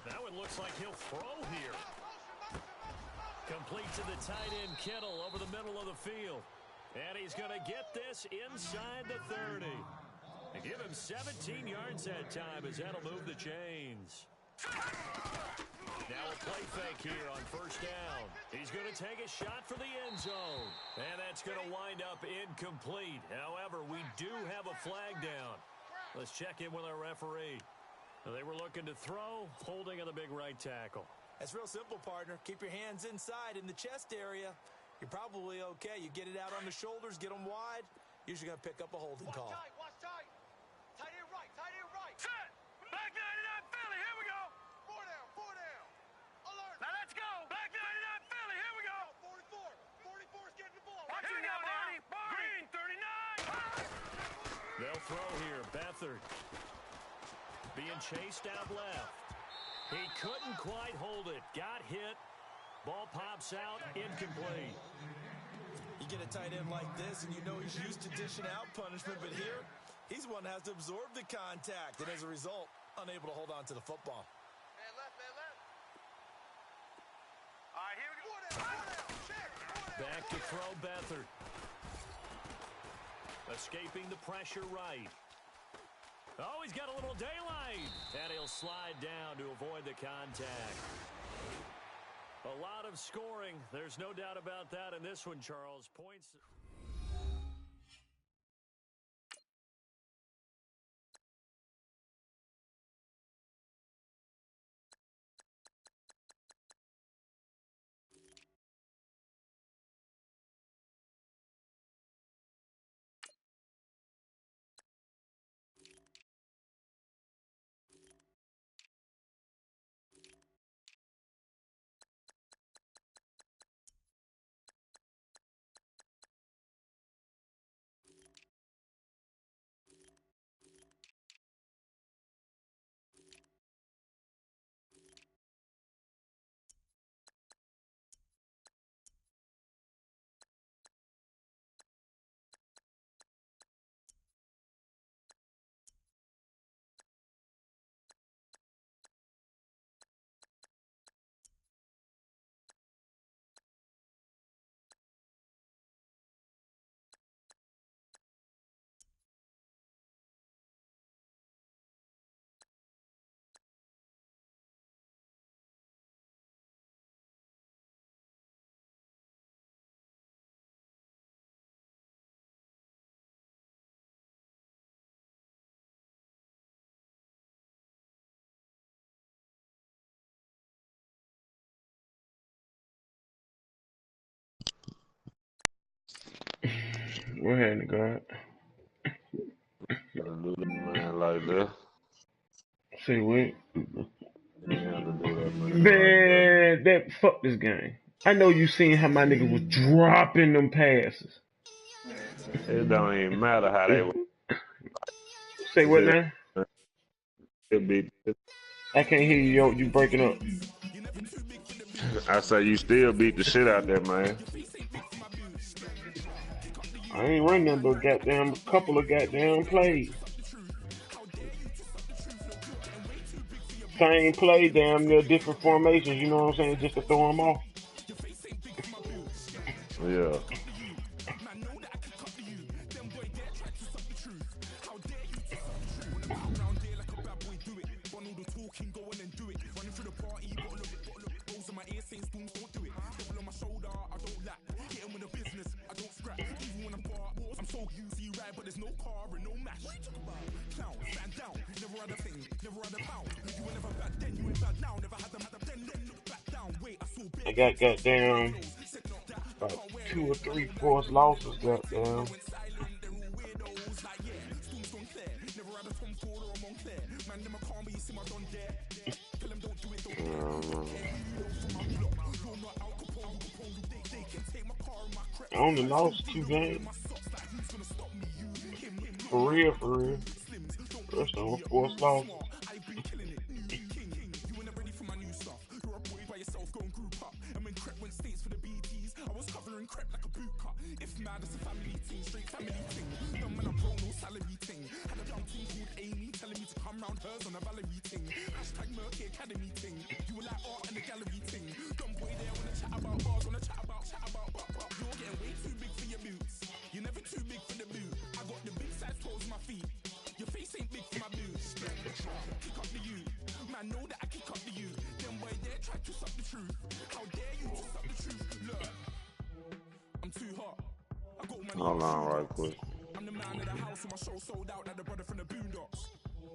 That one looks like he'll throw here. Complete to the tight end, Kittle, over the middle of the field. And he's going to get this inside the 30. They give him 17 yards that time as that'll move the chains. Now a play fake here on first down. He's going to take a shot for the end zone. And that's going to wind up incomplete. However, we do have a flag down. Let's check in with our referee. They were looking to throw, holding on the big right tackle. That's real simple, partner. Keep your hands inside in the chest area. You're probably okay. You get it out on the shoulders, get them wide. Usually going to pick up a holding call. Watch tight. Tight end right. Set. Back 99 Philly. Here we go. Four down. Alert. Now let's go. Back 99 Philly. Here we go. 44 is getting the ball. Watch it now, Barney. Green 39. They'll throw here. Beathard being chased out left. He couldn't quite hold it. Got hit. Ball pops out. Incomplete. You get a tight end like this, and you know he's used to dishing out punishment, but here, he's one that has to absorb the contact, and as a result, unable to hold on to the football. Man left. All right, here we go. Back to throw, Beathard. Escaping the pressure right. Oh, he's got a little daylight. And he'll slide down to avoid the contact. A lot of scoring. There's no doubt about that in this one, Charles. Points. Go ahead, God. Do that man like that. Say what? You have to do that man Man, that fuck this game. I know you seen how my nigga was dropping them passes. like that. It don't even matter how they Say what now? beat. I can't hear you, yo. You breaking up. I say you still beat the shit out there, man. I ain't running them, but goddamn couple of goddamn plays. Same play, damn near different formations. You know what I'm saying? Just to throw them off. Yeah. I got goddamn about 2 or 3 forced losses, goddamn. I only lost 2 games. For real. Rest of them forced losses. found hers on a Valerie ting. Hashtag Murky Academy ting. You were like art and the gallery ting. Dumb boy there wanna chat about bars, wanna chat about pop. You're getting way too big for your boots. You're never too big for the boot. I got the big size toes on my feet. Your face ain't big for my boots. Kick up the you. Man, know that I kick up the you. Them boy there try to suck the truth. How dare you to suck the truth? Look, I'm too hot. I got money. Hold on right quick. I'm the man of the house and my show sold out like the brother from the Boondocks.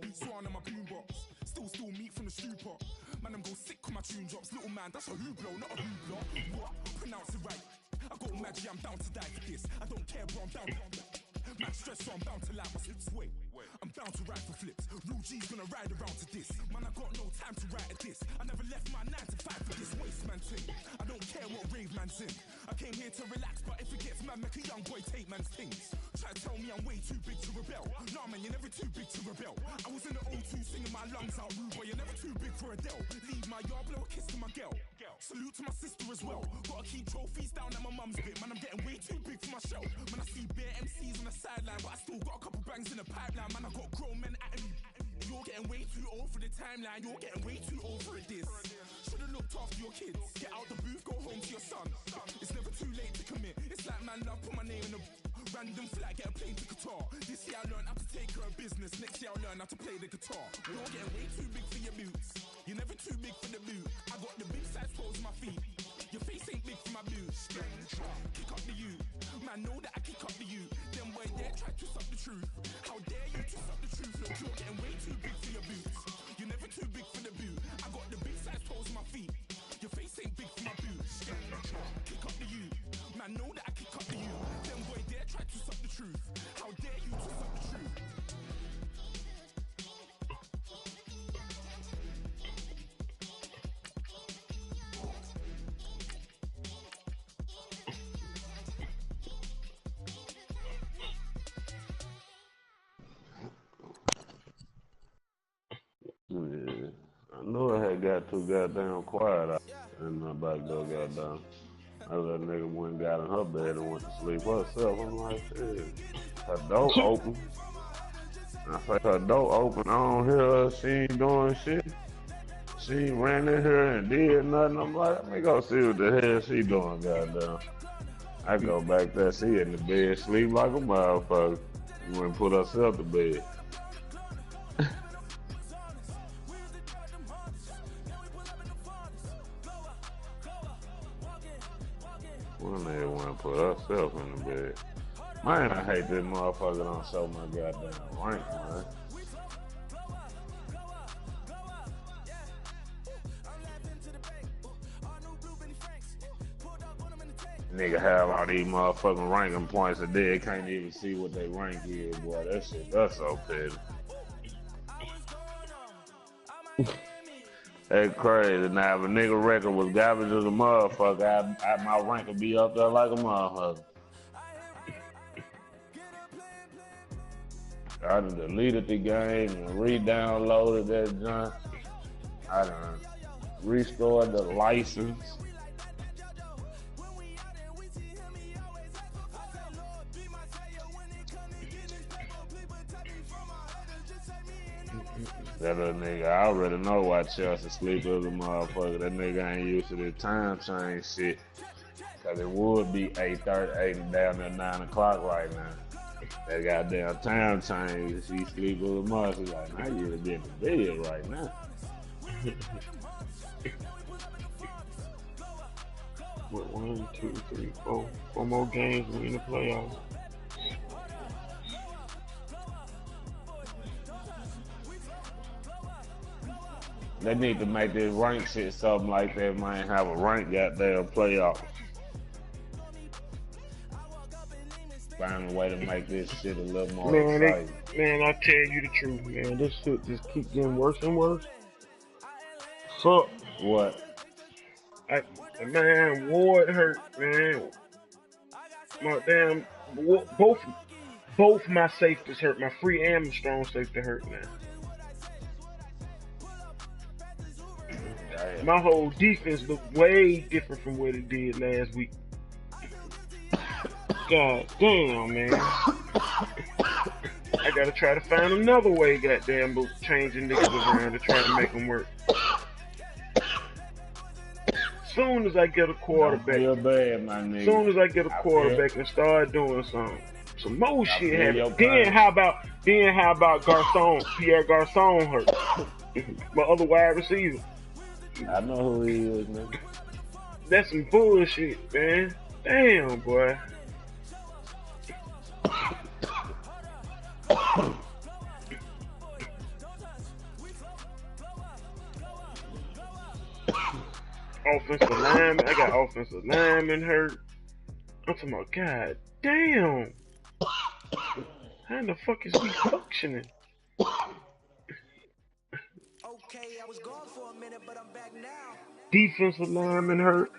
Beat Swan on my boombox. Still meat from the stew pot. Man, I'm go sick when my tune drops. Little man, that's a hooplo, not a hoopla. What? Pronounce it right. I got magic, I'm down to die for this. I don't care, bro, I'm down. Man, stress, so I'm bound to lie my hips. Wait, I'm bound to ride for flips. Real G's gonna ride around to this. Man, I got no time to write at this. I never left my 9 to 5 for this waste man thing. I don't care what rave man's in. I came here to relax, but if it gets mad, make a young boy take man's things. Try to tell me I'm way too big to rebel. Nah, man, you're never too big to rebel. I was in the O2 singing my lungs out rude, but you're never too big for Adele. Leave my yard, blow a kiss to my girl. Salute to my sister as well. Gotta keep trophies down at my mum's bit. Man, I'm getting way too big for my show. Man, I see bare MCs on the sideline, but I still got a couple bangs in the pipeline. Man, I got grown men at me. You're getting way too old for the timeline. You're getting way too old for this. Should've looked after your kids. Get out the booth, go home to your son. It's never too late to commit. It's like man love, put my name in a random flat, get a plane to guitar. This year I learned how to take care of business. Next year I'll learn how to play the guitar. You're getting way too big for your boots. You're never too big for the boot. I got the big size toes on my feet. Your face ain't big for my boots. Kick up the you. Man, know that I kick up the you. Them boy there try to suck the truth. How dare you to suck the truth? Look, you're getting way too big for your boots. You're never too big for the boot. I got the big size toes on my feet. Your face ain't big for my boots. Kick up the you. Man, know that I kick up the you. Them boy there try to suck the truth. How dare you to suck the truth? Yeah. I knew it had got too goddamn quiet out in the back door, goddamn. I let that nigga went and got in her bed and went to sleep herself. I'm like, shit. Her door open. I say her door open. I don't hear her. She ain't doing shit. She ran in here and did nothing. I'm like, let me go see what the hell she doing, goddamn. I go back there, she in the bed, sleep like a motherfucker. Went and put herself to bed. One nigga wanna put herself in the bed. Man, I hate this motherfucker don't show my goddamn rank, man. Nigga have all these motherfucking ranking points and they can't even see what they rank is, boy. That shit, that's so petty. That's crazy. Now, if a nigga record was garbage as a motherfucker, my rank would be up there like a motherfucker. I done deleted the game and re-downloaded that junk. I done restored the license. That little nigga, I already know why Chelsea sleep as a motherfucker. That nigga ain't used to the time change shit. Cause it would be 8:30, 8 down there 9 o'clock right now. That goddamn time change, she sleep as a motherfucker. She's like, now you'd have been in bed right now. What, 1, 2, 3, 4. 4 more games, we in the playoffs. They need to make this rank shit something like that, man. Have a rank goddamn playoff. Find a way to make this shit a little more exciting. Man, I tell you the truth, man. This shit just keep getting worse and worse. Fuck. What? Man, Ward hurt, man. My damn, both my safeties hurt. My free and my strong safety hurt now. My whole defense looked way different from what it did last week. God damn, man. I gotta try to find another way, goddamn, but changing niggas around to try to make them work. Soon as I get a quarterback, Don't feel bad, my nigga. soon as I get a quarterback and start doing some more shit happen. Then how about Garcon, Pierre Garcon hurt? My other wide receiver. I know who he is, man. That's some bullshit, man. Damn, boy. Offensive lineman. I got offensive lineman hurt. I'm talking about, god damn. How in the fuck is he functioning? Defensive lineman hurt.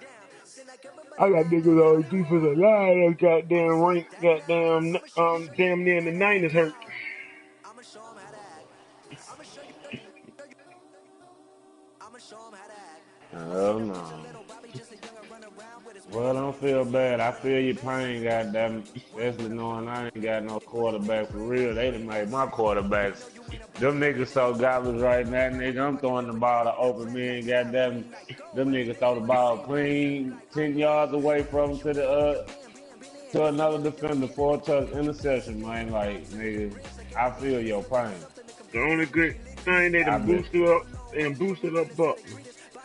I got niggas on the defensive line that's goddamn ranked, damn near in the 90s hurt. Oh no. Well, don't feel bad. I feel your pain, goddamn. Especially knowing I ain't got no quarterback for real. They done made my quarterbacks. Them niggas so garbage right now, nigga. I'm throwing the ball to open man, goddamn. Them niggas throw the ball clean, 10 yards away from to the to another defender for a touch interception, man. Like, nigga, I feel your pain. The only good thing they done boosted up Buckner.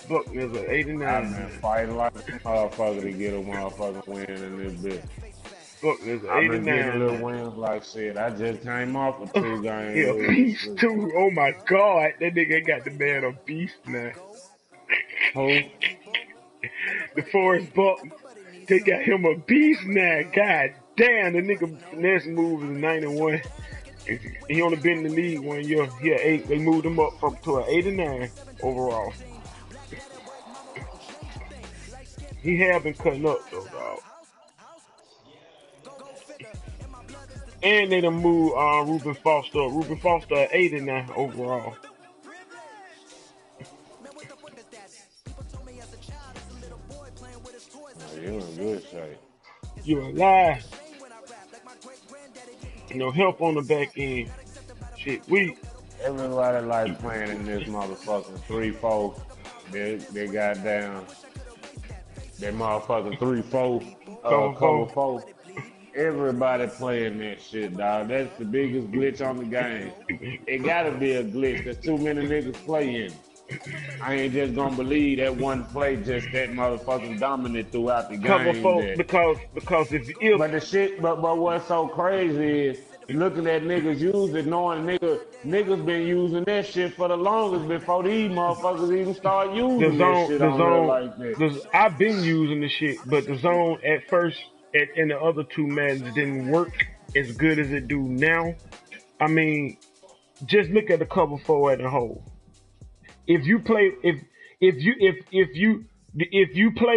Buckner's an 89. I've been fighting like a motherfucker to get a motherfucking win in this bitch. Buckner's an 89. I've been getting little wins like shit. I just came off of 2 games. Yeah, beast too. Oh my god, that nigga got the man on beast now. Who? The Forrest Buckner. They got him a beast now. God damn, the nigga next move is 91. He only been in the league 1 year. Yeah, 8. They moved him up to an 89 overall. He have been cutting up though, dog. And they done moved Reuben Foster up. Reuben Foster at 89 overall. You in good shape. You alive. No help on the back end. Shit, we. Everybody like playing in this motherfucking 3-4. They got down. That motherfucking 3-4, cover 4. Everybody playing that shit, dog. That's the biggest glitch on the game. It gotta be a glitch. There's too many niggas playing. I ain't just gonna believe that one play just that motherfucking dominant throughout the game. Cover 4 because if but the shit, but what's so crazy is looking at niggas use it, knowing niggas been using that shit for the longest before these motherfuckers even start using that shit on there like that. I've been using the shit, but the zone at first and the other 2 Maddens didn't work as good as it do now. I mean, just look at the cover 4 as a whole. If you play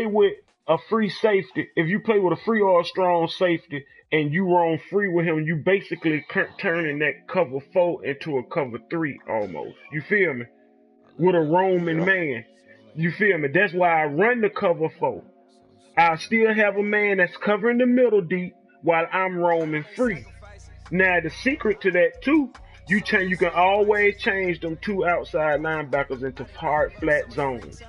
with a free safety, if you play with a free or a strong safety and you roam free with him, you basically turning that cover 4 into a cover 3 almost. You feel me? With a roaming man. You feel me? That's why I run the cover 4. I still have a man that's covering the middle deep while I'm roaming free. Now the secret to that too, you can always change them 2 outside linebackers into hard flat zones.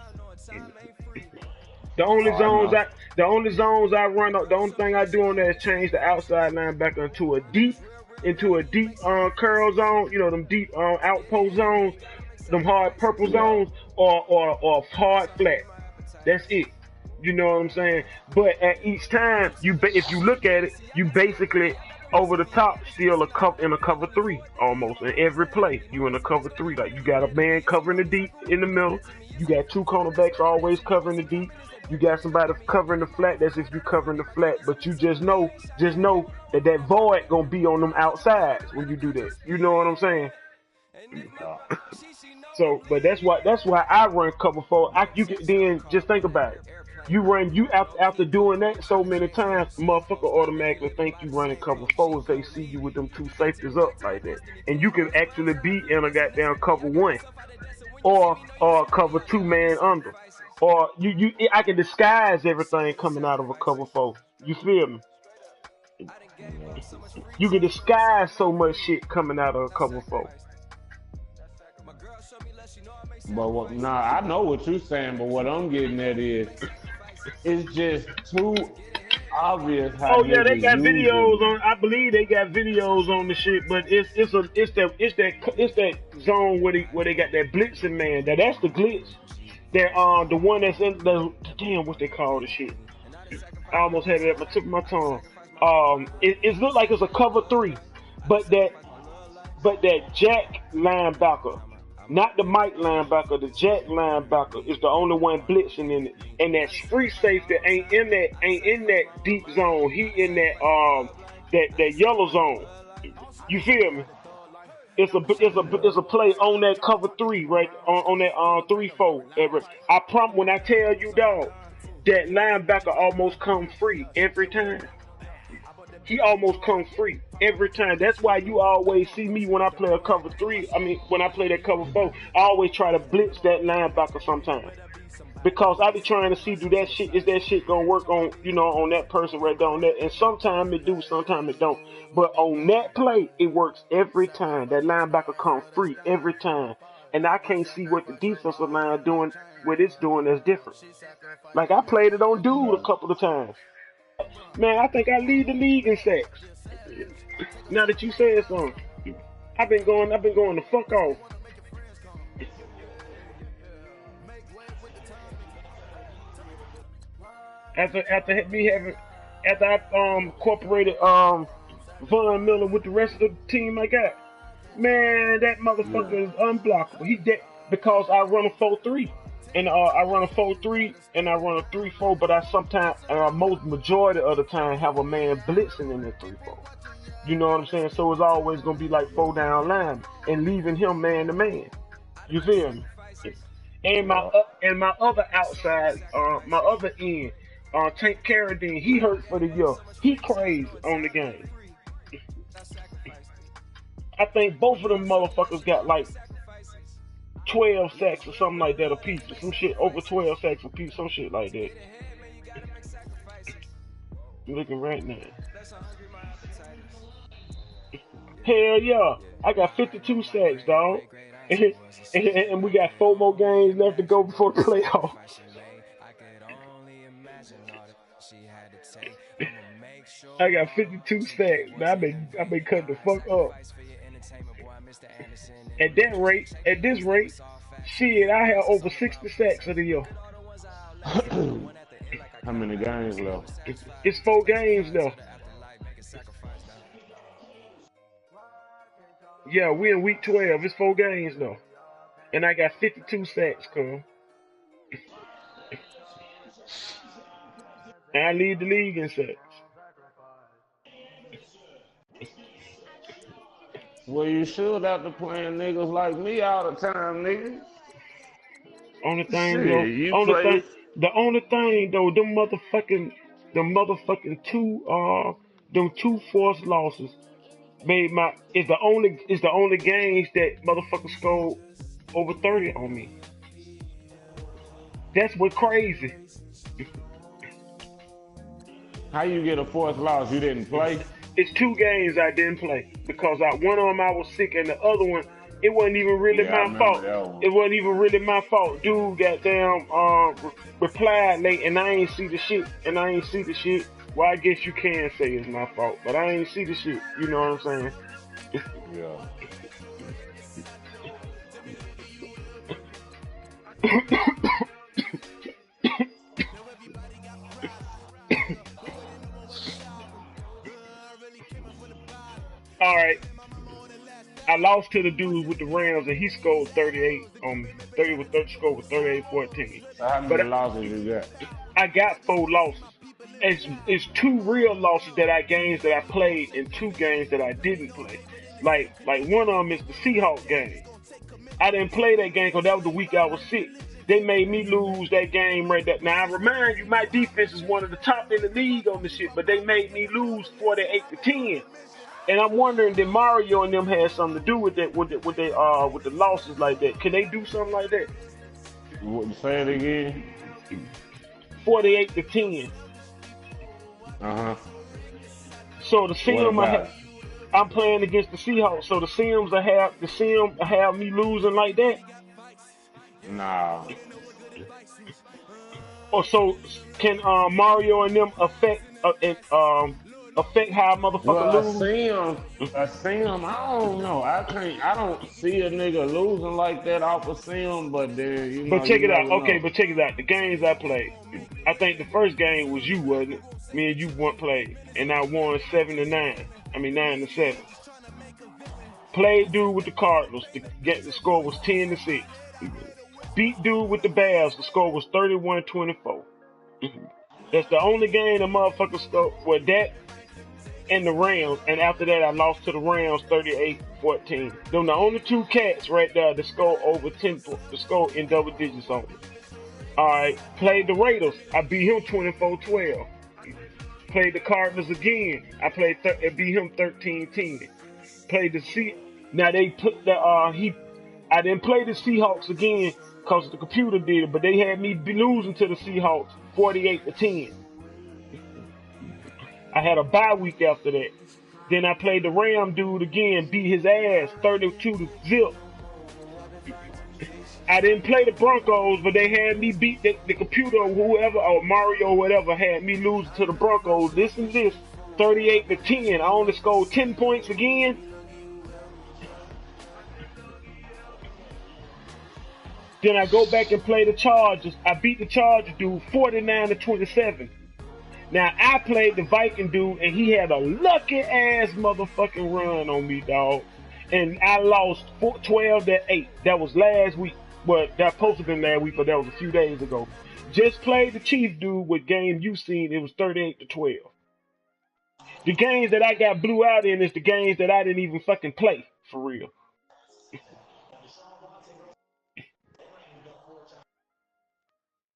The only zones I run, the only thing I do on that is change the outside linebacker into a deep curl zone, you know, them deep outpost zones, them hard purple zones, or hard flat. That's it. You know what I'm saying? But at each time, if you look at it, you basically over the top still in a cover 3 almost. In every play, you in a cover 3. Like you got a man covering the deep in the middle. You got 2 cornerbacks always covering the deep. You got somebody covering the flat. That's if you covering the flat. But you just know that void gonna be on them outsides when you do that. You know what I'm saying? So, but that's why I run cover 4. Then just think about it. You after doing that so many times, motherfucker automatically think you running cover 4 if they see you with them 2 safeties up like that, and you can actually be in a goddamn cover 1 or cover 2 man under, or I can disguise everything coming out of a cover 4. You feel me? You can disguise so much shit coming out of a cover 4. But what? Nah, I know what you're saying, but what I'm getting at is, it's just too obvious how Oh yeah, they niggas got videos using. on. I believe they got videos on the shit, but it's that zone where they got that blitzing man. That's the glitch. That the one that's in the damn what they call the shit. I almost had it at the tip of my tongue. It looked like it's a cover 3, but that Jack linebacker, not the Mike linebacker, the Jack linebacker is the only one blitzing in it. And that free safety ain't in that deep zone. He in that yellow zone. You feel me? It's a play on that cover 3 right on that 3-4. I promise when I tell you, dog, that linebacker almost come free every time. He almost comes free every time. That's why you always see me when I play a cover 3. I mean, when I play that cover 4, I always try to blitz that linebacker sometimes. Because I be trying to see, is that shit gonna work on, on that person right down there? And sometimes it do, sometimes it don't. But on that play, it works every time. That linebacker comes free every time. And I can't see what the defensive line doing, what it's doing that's different. Like I played it on dude a couple of times. Man, I think I lead the league in sacks. Now that you said something, I've been going the fuck off. After I incorporated Von Miller with the rest of the team I got, man, that motherfucker is unblockable. He dead because I run a 4-3. And I run a 4-3 and I run a 3-4, but I sometimes, most majority of the time, have a man blitzing in the 3-4. You know what I'm saying? So it's always gonna be like 4 down line and leaving him man to man. You feel me? And my other outside, my other end, Tank Carradine, he hurt for the year. He crazy on the game. I think both of them motherfuckers got like 12 sacks or something like that a piece, or some shit over 12 sacks a piece, some shit like that. I'm looking right now. Hell yeah, I got 52 sacks, dog. And we got 4 more games left to go before the playoffs. I got 52 sacks. Now I've been cutting the fuck up. At this rate, shit, I have over 60 sacks of the year. How many games left? It's 4 games left. Yeah, we in week 12. It's 4 games left. And I got 52 sacks, cuz. And I lead the league in sacks. Well, you should after playing niggas like me all the time, nigga. Only thing, Shit, though, you play. the only thing though, them motherfucking them 2 forced losses is the only games that motherfuckers scored over 30 on me. That's what crazy. How you get a 4th loss? You didn't play? It's 2 games I didn't play because one of them I was sick and the other one it wasn't even really my fault. It wasn't even really my fault. Dude goddamn replied late and I ain't see the shit. Well, I guess you can say it's my fault, but I ain't see the shit. You know what I'm saying? Yeah. All right. I lost to the dude with the Rams, and he scored 38 on me. 30 scored with 38-14. So how many losses you got? I got 4 losses. It's 2 real losses that I played and 2 games that I didn't play. Like one of them is the Seahawks game. I didn't play that game because that was the week I was sick. They made me lose that game right there. Now I remind you, my defense is one of the top in the league on the shit, but they made me lose 48-10. And I'm wondering, did Mario and them have something to do with that, with the losses like that? Can they do something like that? Say it again. 48-10. So the What sim about it? I'm playing against the Seahawks. So the sim I have me losing like that. Nah. Or so can Mario and them affect how a motherfucker Well, lose? a sim, I don't know. I don't see a nigga losing like that off a sim, but then, But you check it out. never Okay, know. but check it out. The games I played. I think the first game was you, wasn't it? Me and you one played, and I won 7-9. I mean 9-7. Played dude with the Cardinals. The score was 10-6. Beat dude with the Bears. The score was 31-24. That's the only game the motherfucker scored with that and the Rams. And after that, I lost to the Rams 38-14. Them the only two cats right there that score over 10, the score in double digits on me. All right, played the Raiders. I beat him 24-12. Played the Cardinals again. I beat him 13-10. Played the Now they put I didn't play the Seahawks again because the computer did it, but they had me losing to the Seahawks 48-10. I had a bye week after that. Then I played the Ram dude again, beat his ass 32-0. I didn't play the Broncos, but they had me beat the computer or whoever, or Mario or whatever, had me losing to the Broncos. This 38-10. I only scored 10 points again. Then I go back and play the Chargers. I beat the Chargers dude 49-27. Now I played the Viking dude, and he had a lucky ass motherfucking run on me, dog. And I lost 12-8. That was last week. Well, that supposed to been last week, but that was a few days ago. Just played the Chief dude with game you seen. It was 38-12. The games that I got blew out in is the games that I didn't even fucking play for real.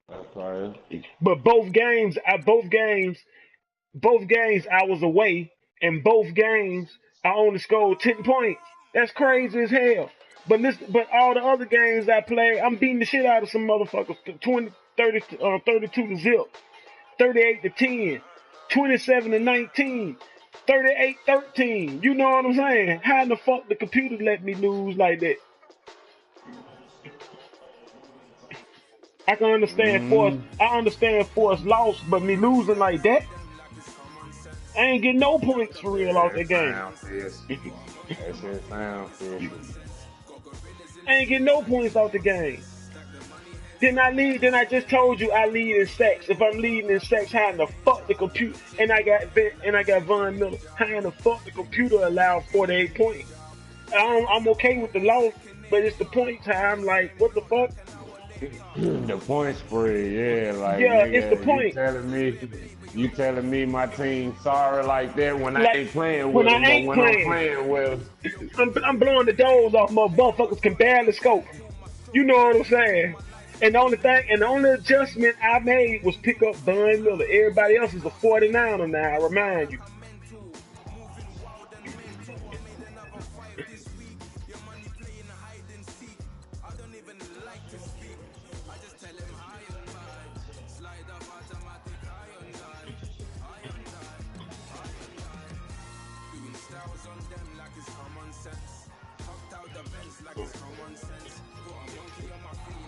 That's right. But both games I was away, and both games I only scored 10 points. That's crazy as hell. But all the other games I play, I'm beating the shit out of some motherfuckers. 32-0, 38-10, 27-19, 38-13. You know what I'm saying? How in the fuck the computer let me lose like that? I can understand force. Mm, I understand force loss, but me losing like that, I ain't getting no points for real off that that game. sound fishy. That shit sound fishy. I ain't getting no points off the game. Then I lead. Then I just told you I lead in sacks. If I'm leading in sacks, how in the fuck the computer? And I got Von Miller. How in the fuck the computer allowed 48 points? I'm okay with the loss, but it's the point time. Like what the fuck? The point spread, yeah, like Yeah, it's the nigga, point. you telling me my team sorry like that when I Like ain't playing when with I them, but ain't when I'm playing, playing with I'm blowing the doors off. Motherfuckers can barely scope. You know what I'm saying? And the only adjustment I made was pick up Von Miller. Everybody else is a 49er now, I remind you.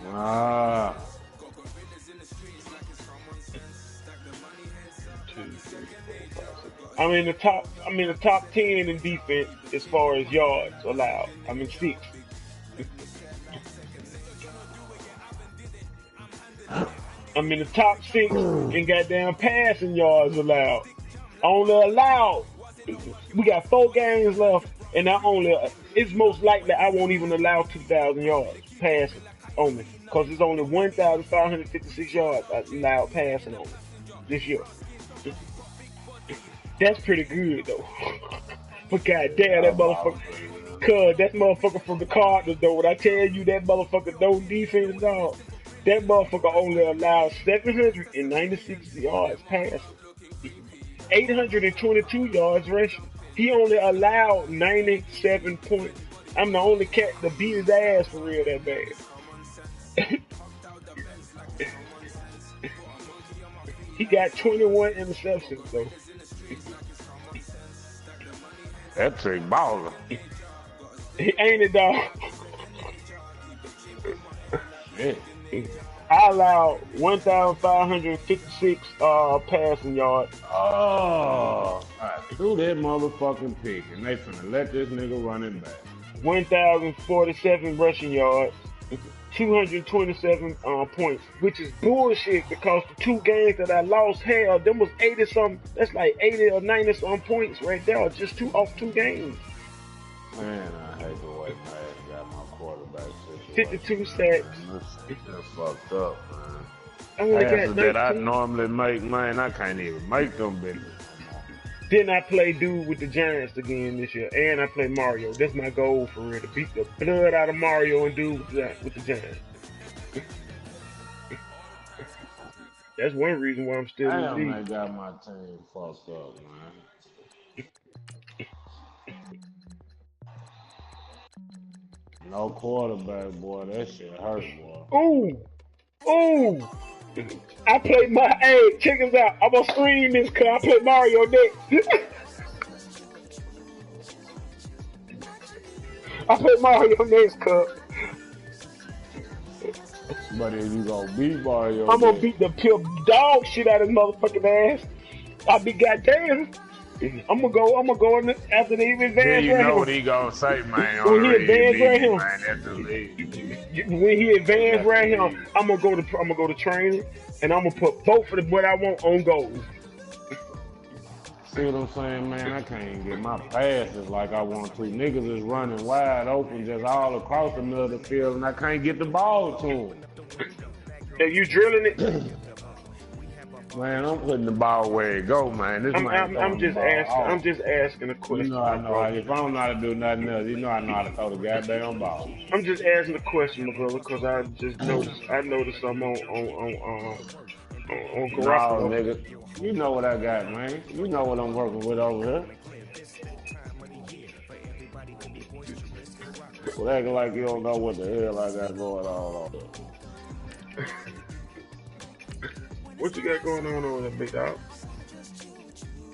ah, Two, three, four, five, six. I'm in the top 10 in defense as far as yards allowed. I'm in sixth. I'm in the top six in goddamn passing yards allowed. Only allowed. We got 4 games left, and it's most likely I won't even allow 2,000 yards passing on me, because it's only 1,556 yards I allowed passing on me this year. That's pretty good though. But goddamn, that I'm about motherfucker, to say, man. cuz that motherfucker from the Cardinals though. When I tell you that motherfucker don't defense dog, that motherfucker only allowed 796 yards passing, 822 yards rushing. He only allowed 97 points. I'm the only cat to beat his ass for real that bad. He got 21 interceptions though. That trick baller. Ain't it, dog? Yeah. I allowed 1,556 passing yards. Oh, I threw that motherfucking pick, and they finna let this nigga run it back. 1,047 rushing yards. 227 points, which is bullshit because the 2 games that I lost, hell, them was 80 something. That's like 80 or 90 some points right there, just off 2 games. Man, I hate the way Madden got my quarterback situation. 52 sacks. That's fucked up, man. I only got Passes that I 13. normally make, man, I can't even make them bitches. Then I play dude with the Giants again this year, and I play Mario. That's my goal for real, to beat the blood out of Mario and dude with the Giants. That's one reason why I'm still in the Damn, league. they got my team fucked up, man. No quarterback, boy. That shit hurt, boy. Ooh. I play hey, check this out. I'm gonna scream this cause I play Mario next. I play Mario next, cuz. But if you gonna beat Mario, I'm gonna beat the pure dog shit out of his motherfucking ass. I'll be goddamn. I'm gonna go after they advance then you right know here. what he gonna say, man. When he advance right here, man, that's the league. When he advance right here, I'm gonna go to training, and I'm gonna put both of what I want on goals. See what I'm saying, man? I can't even get my passes like I want to. Niggas is running wide open just all across the middle of the field, and I can't get the ball to them. Are you drilling it? Man, I'm putting the ball where it go, man. I'm just asking a question. You know I know if I don't know how to do nothing else, you know I know how to throw the goddamn ball. I'm just asking a question, my brother, because I just noticed something on Garoppolo. No, nigga. You know what I got, man. You know what I'm working with over here. Well, acting like you don't know what the hell I got going on over there. What you got going on over there, big dog?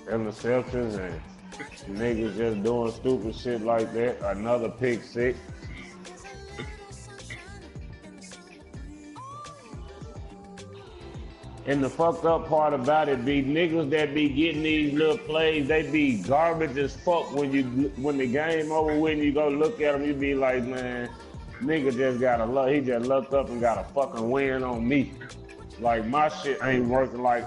Interceptions and niggas just doing stupid shit like that. Another pick 6. And the fucked up part about it be niggas that be getting these little plays, they be garbage as fuck when the game over when you go look at them, you be like, man, nigga just he just lucked up and got a fucking win on me. Like my shit ain't working. Like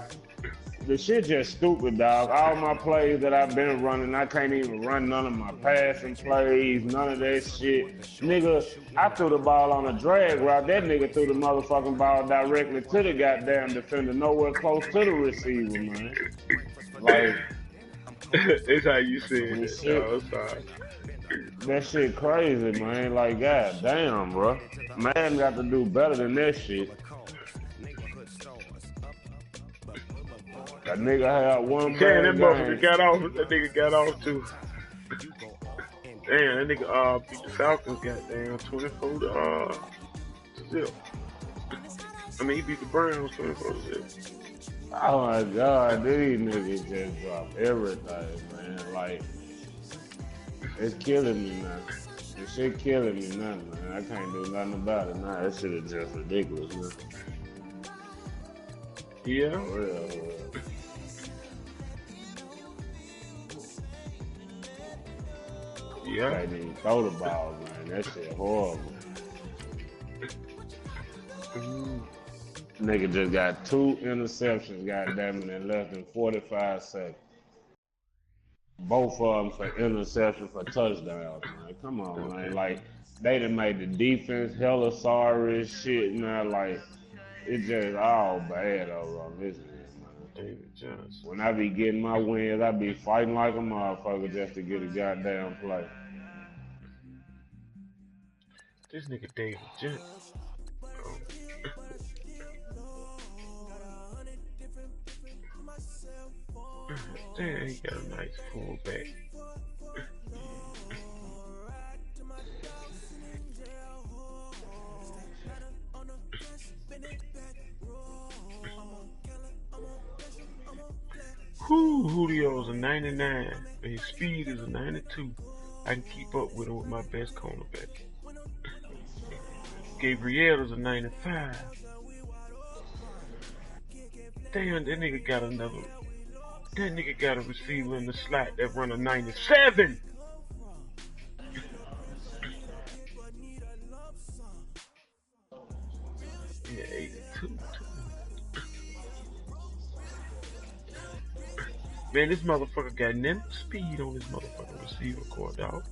the shit just stupid, dog. All my plays that I've been running, I can't even run none of my passing plays, none of that shit. Nigga, I threw the ball on a drag route. That nigga threw the motherfucking ball directly to the goddamn defender, nowhere close to the receiver, man. Like, it's how you see it. That shit crazy, man. Like, goddamn, bro. Man got to do better than that shit. That nigga had one bad that motherfucker got off. That nigga got off too. Damn, that nigga beat the Falcons goddamn 24 to 0. I mean, he beat the Browns 24 to 0. Oh my God, these niggas just dropped everything, man. Like, it's killing me now. This shit killing me now, man. I can't do nothing about it now. That shit is just ridiculous, man. Yeah. For real. Yeah. Can't even throw the ball, man. That shit horrible. Nigga just got 2 interceptions, goddamn it, in less than 45 seconds. Both of them for interception for touchdowns, man. Come on, man. Like, they done made the defense hella sorry as shit now. Like, it's just all bad over on this man. David Johnson. When I be getting my wins, I be fighting like a motherfucker just to get a goddamn play. This nigga David Johnson. Damn, he got a nice fullback. Whoo, Julio's a 99. And his speed is a 92. I can keep up with him with my best cornerback. Gabriel is a 95. Damn, that nigga got another. That nigga got a receiver in the slot that run a 97. Yeah, 82. Man, this motherfucker got none speed on this motherfucking receiver core, dog.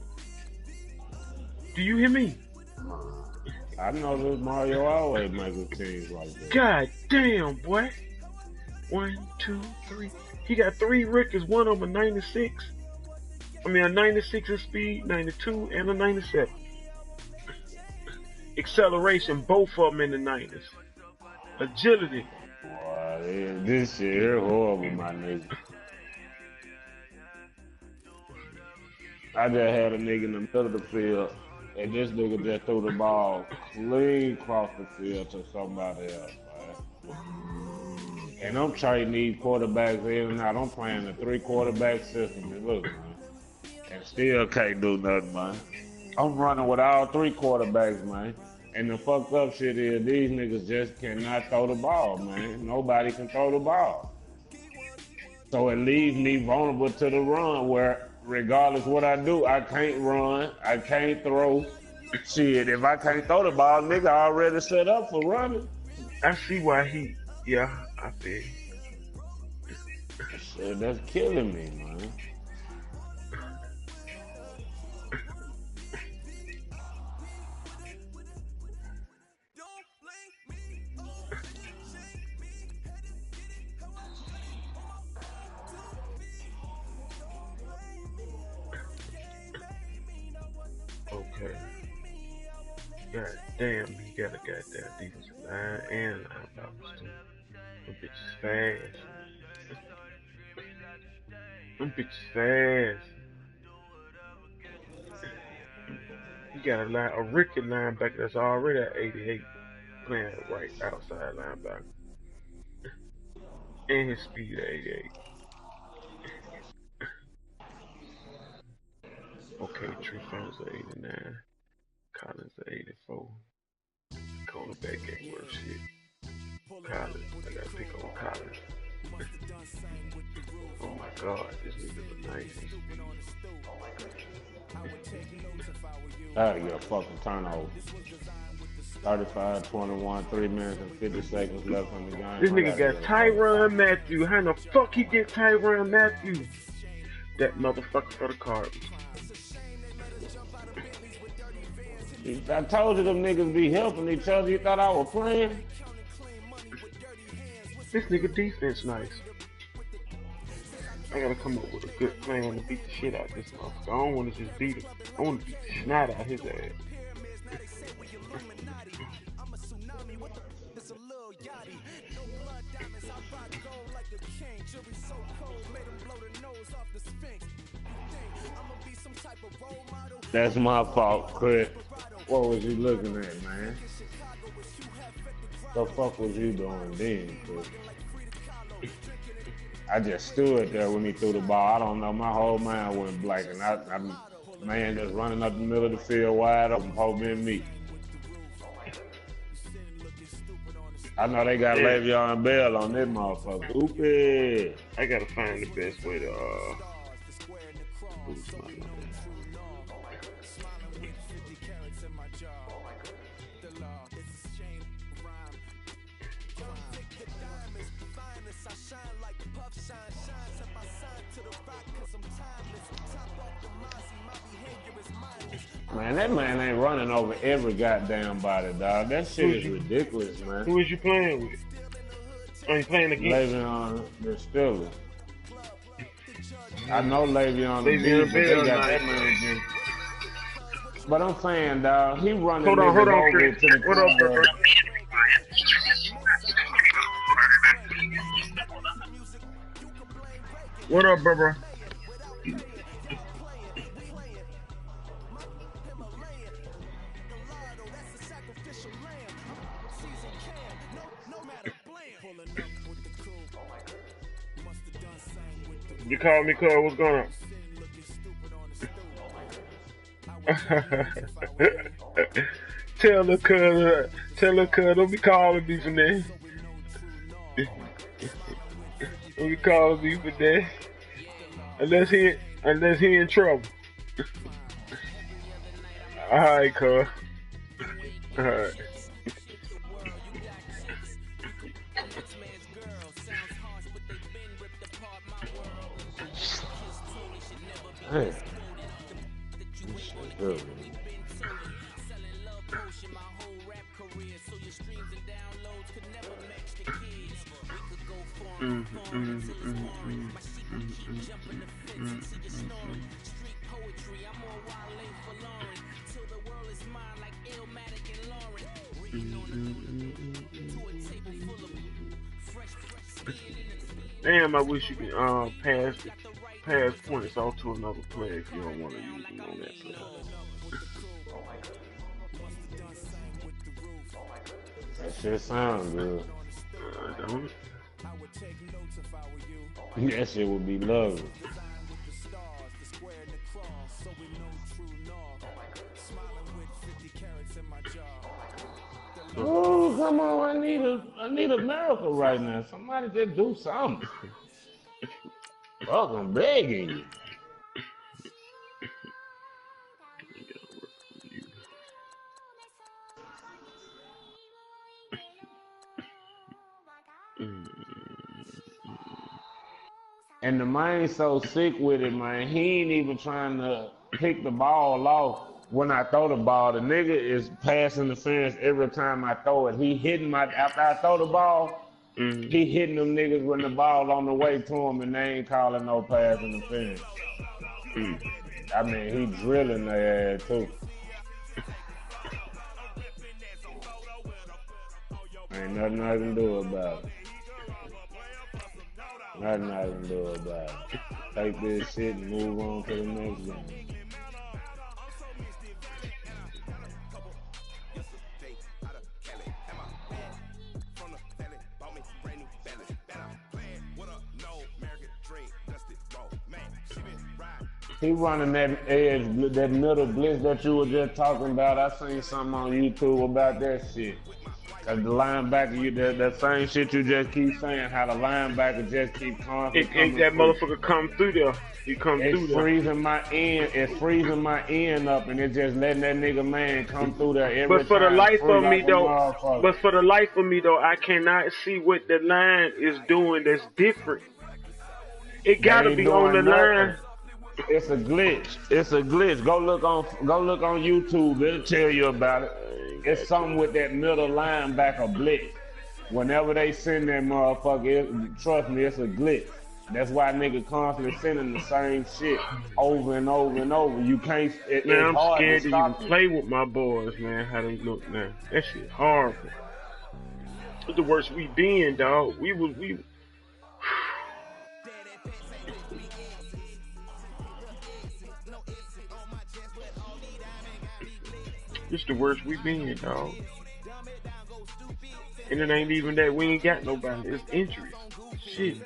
Do you hear me? I know this Mario always making teams like that. God damn, boy. 1, 2, 3. He got 3 Rickers, one of them a 96. I mean, a 96 in speed, 92, and a 97. Acceleration, both of them in the 90s. Agility. Boy, this shit here horrible, my nigga. I just had a nigga in the middle of the field, and this nigga just threw the ball clean across the field to somebody else, man. And I'm trading these quarterbacks in and out. I'm playing the 3-quarterback system, and look, man, and still can't do nothing, man. I'm running with all 3 quarterbacks, man. And the fucked up shit is these niggas just cannot throw the ball, man. Nobody can throw the ball. So it leaves me vulnerable to the run where regardless what I do, I can't run, I can't throw. Shit, if I can't throw the ball, nigga already set up for running. I see why he, yeah, I feel. Shit, that's killing me, man. Okay. God damn, he got a goddamn defensive line and linebackers too. Them bitches fast. Them bitches fast. He got a Ricky linebacker that's already at 88, playing right outside linebacker. And his speed at 88. Okay, Trufant's at 89. Collins at 84. Cornerback ain't worth shit. Collins, I gotta pick on Collins. Oh my god, this nigga's a nice. I gotta get a fucking turnover. 35-21, 3 minutes and 50 seconds left on the game. This nigga got Tyrann Mathieu. How the fuck he get Tyrann Mathieu? That motherfucker for the Cardinals. I told you them niggas be helping each other. You thought I was playing? This nigga defense nice. I gotta come up with a good plan to beat the shit out of this motherfucker. I don't want to just beat him. I want to beat the snot out of his ass. That's my fault, Chris. What was you looking at, man? The fuck was you doing then, Chris? I just stood there when he threw the ball. I don't know, my whole mind went blank, and I'm man just running up the middle of the field wide open, hoping me. I know they got Le'Veon Bell on this motherfucker. Stupid. I gotta find the best way to boost my life. Man, that man ain't running over every goddamn body, dog. That shit is ridiculous, man. Who is you playing with? Are you playing against? Le'Veon the Steelers. I know Le'Veon the Bell, but they got that man again. But I'm saying, dog, he running hold on, over Chris. to the What up, brother? What up, brother? You call me, cuz. What's going on? Tell her, cuz, don't be calling me for that. Don't be calling me for that. Unless he in trouble. Alright, cuz. Alright. Hey. Good. Damn, I wish you could pass points off to another player if you don't want to use them on that player. That shit sounds good. Don't it? That shit would be lovely. Oh, come on, I need a miracle right now. Somebody just do something. Fuck, I'm begging you. And the man's so sick with it, man. He ain't even trying to pick the ball off when I throw the ball. The nigga is passing the fence every time I throw it. He hitting after I throw the ball, he hitting them niggas when the ball on the way to him, and they ain't calling no pass in the fence. I mean, he drilling their ass too. Ain't nothing I can do about it. Nothing I can do about it. Take this shit and move on to the next game. He running that edge, that middle blitz that you were just talking about. I seen something on YouTube about that shit. Cause the linebacker, that same shit you just keep saying, how the linebacker just keep coming. That motherfucker come through there. He come through there. It's freezing my end up, and it's just letting that nigga man come through there every time. But for the life of me though, I cannot see what the line is doing that's different. It gotta be on the line. It's a glitch. Go look on YouTube. It'll tell you about it. It's something with that middle linebacker blitz. Whenever they send that motherfucker, trust me, it's a glitch. That's why nigga constantly sending the same shit over and over and over. You can't. Man, I'm scared to even play with my boys, man. How they look now? That shit horrible. It's the worst we been, dog. We. It's the worst we been, dog. And it ain't even that we ain't got nobody. It's injuries. Shit.